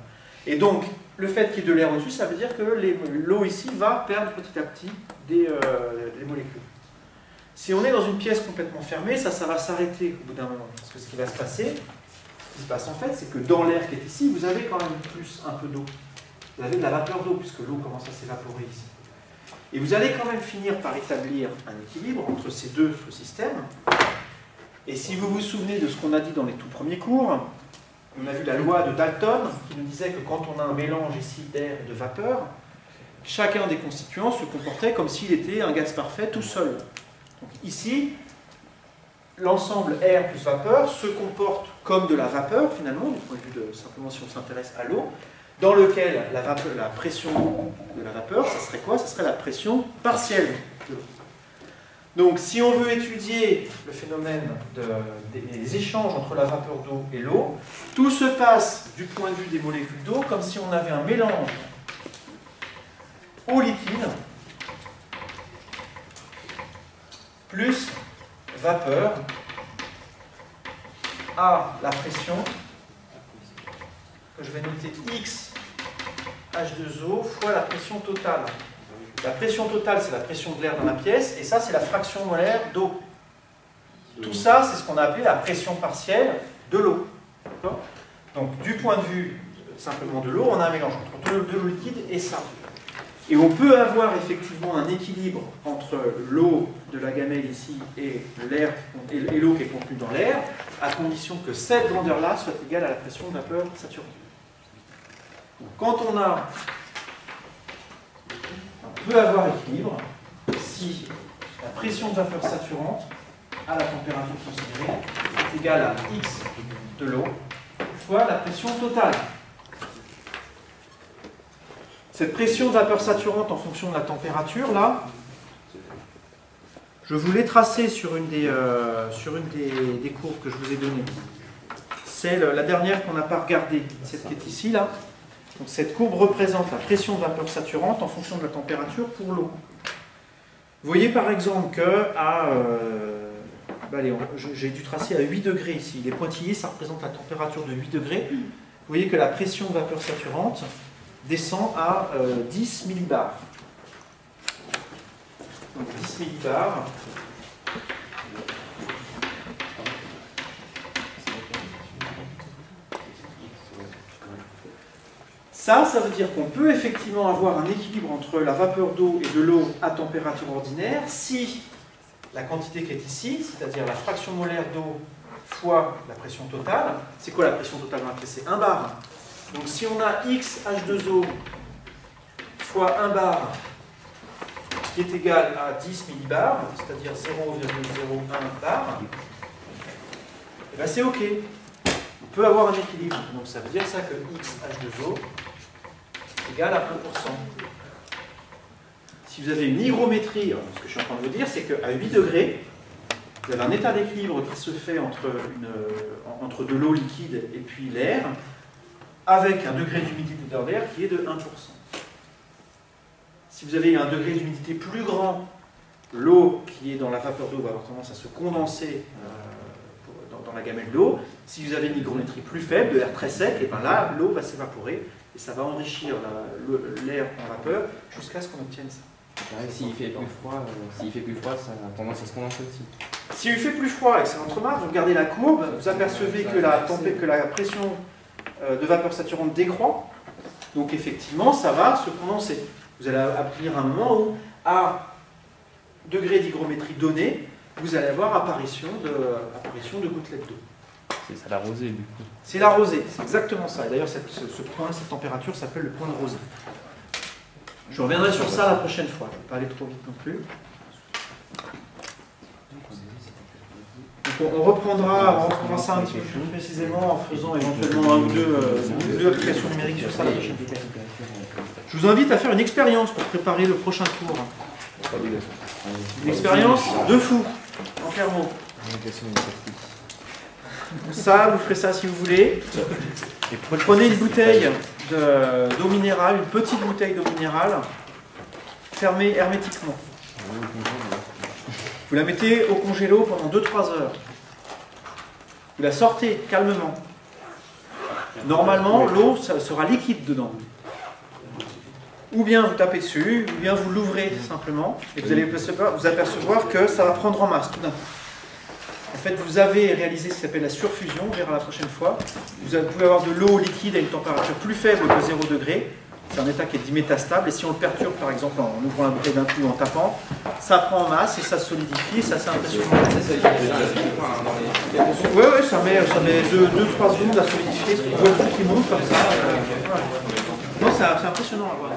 Et donc, le fait qu'il y ait de l'air au-dessus, ça veut dire que l'eau ici va perdre petit à petit des molécules. Si on est dans une pièce complètement fermée, ça va s'arrêter au bout d'un moment. Parce que ce qui va se passer, en fait, c'est que dans l'air qui est ici, vous avez quand même plus un peu d'eau. Vous avez de la vapeur d'eau, puisque l'eau commence à s'évaporer ici. Et vous allez quand même finir par établir un équilibre entre ces deux sous-systèmes. Et si vous vous souvenez de ce qu'on a dit dans les tout premiers cours, on a vu la loi de Dalton qui nous disait que quand on a un mélange ici d'air et de vapeur, chacun des constituants se comportait comme s'il était un gaz parfait tout seul. Donc ici, l'ensemble air plus vapeur se comporte comme de la vapeur finalement, du point de vue de simplement si on s'intéresse à l'eau, dans lequel la pression de la vapeur, ça serait quoi? Ça serait la pression partielle de l'eau. Donc si on veut étudier le phénomène des échanges entre la vapeur d'eau et l'eau, tout se passe du point de vue des molécules d'eau comme si on avait un mélange eau liquide plus vapeur à la pression que je vais noter X H2O fois la pression totale. La pression totale, c'est la pression de l'air dans la pièce, et ça, c'est la fraction molaire d'eau. Tout ça, c'est ce qu'on a appelé la pression partielle de l'eau. Donc, du point de vue simplement de l'eau, on a un mélange entre de l'eau liquide et ça. Et on peut avoir effectivement un équilibre entre l'eau de la gamelle ici et l'eau qui est contenue dans l'air, à condition que cette grandeur-là soit égale à la pression de vapeur saturée. Donc, quand on peut avoir équilibre si la pression de vapeur saturante à la température considérée est égale à X de l'eau fois la pression totale. Cette pression de vapeur saturante en fonction de la température, là, je vous l'ai tracée sur une des courbes que je vous ai données. C'est la dernière qu'on n'a pas regardée, celle qui est ici, là. Donc cette courbe représente la pression de vapeur saturante en fonction de la température pour l'eau. Vous voyez par exemple que j'ai dû tracer à 8 degrés ici. Les pointillés, ça représente la température de 8 degrés. Vous voyez que la pression de vapeur saturante descend à 10 millibars. Donc 10 millibars. Ça veut dire qu'on peut effectivement avoir un équilibre entre la vapeur d'eau et de l'eau à température ordinaire si la quantité qui est ici, c'est-à-dire la fraction molaire d'eau fois la pression totale, c'est quoi la pression totale? C'est 1 bar. Donc si on a X H2O fois 1 bar qui est égal à 10 millibars, c'est-à-dire 0,01 bar, et bien c'est OK. On peut avoir un équilibre. Donc ça veut dire ça que X H2O égale à 1%. Si vous avez une hygrométrie, ce que je suis en train de vous dire, c'est qu'à 8 degrés, vous avez un état d'équilibre qui se fait entre de l'eau liquide et puis l'air, avec un degré d'humidité dans l'air qui est de 1%. Si vous avez un degré d'humidité plus grand, l'eau qui est dans la vapeur d'eau va avoir tendance à se condenser dans la gamelle d'eau. Si vous avez une hygrométrie plus faible, de l'air très sec, et bien là, l'eau va s'évaporer et ça va enrichir l'air en vapeur jusqu'à ce qu'on obtienne ça. S'il fait plus froid, ça a tendance à se condenser aussi. S'il fait plus froid et que c'est entre marques, vous regardez la courbe, vous apercevez que la pression de vapeur saturante décroît. Donc effectivement, ça va se condenser. Vous allez obtenir un moment où, à degré d'hygrométrie donné, vous allez avoir apparition de gouttelettes d'eau. C'est ça la rosée du coup. C'est la rosée, c'est exactement ça. Et d'ailleurs, ce point, cette température s'appelle le point de rosée. Je reviendrai sur ça la prochaine fois. Je ne vais pas aller trop vite non plus. Donc on reprendra ça un petit peu plus précisément en faisant éventuellement un ou deux applications numériques sur ça la prochaine fois. Je vous invite à faire une expérience pour préparer le prochain cours. Une expérience de fou, en clair mot. Ça, vous ferez ça si vous voulez. Vous prenez une bouteille d'eau minérale, une petite bouteille d'eau minérale, fermée hermétiquement. Vous la mettez au congélo pendant 2-3 heures. Vous la sortez calmement. Normalement, l'eau sera liquide dedans. Ou bien vous tapez dessus, ou bien vous l'ouvrez simplement, et vous allez vous apercevoir que ça va prendre en masse tout d'un coup. En fait, vous avez réalisé ce qui s'appelle la surfusion, on verra la prochaine fois. Vous pouvez avoir de l'eau liquide à une température plus faible que 0 degré. C'est un état qui est dit métastable, et si on le perturbe par exemple en ouvrant la bouteille d'un coup ou en tapant, ça prend en masse et ça se solidifie, ça c'est impressionnant. Oui, ça met 2-3 secondes à solidifier, vous voyez le truc qui monte comme ça. Non, c'est impressionnant à voir.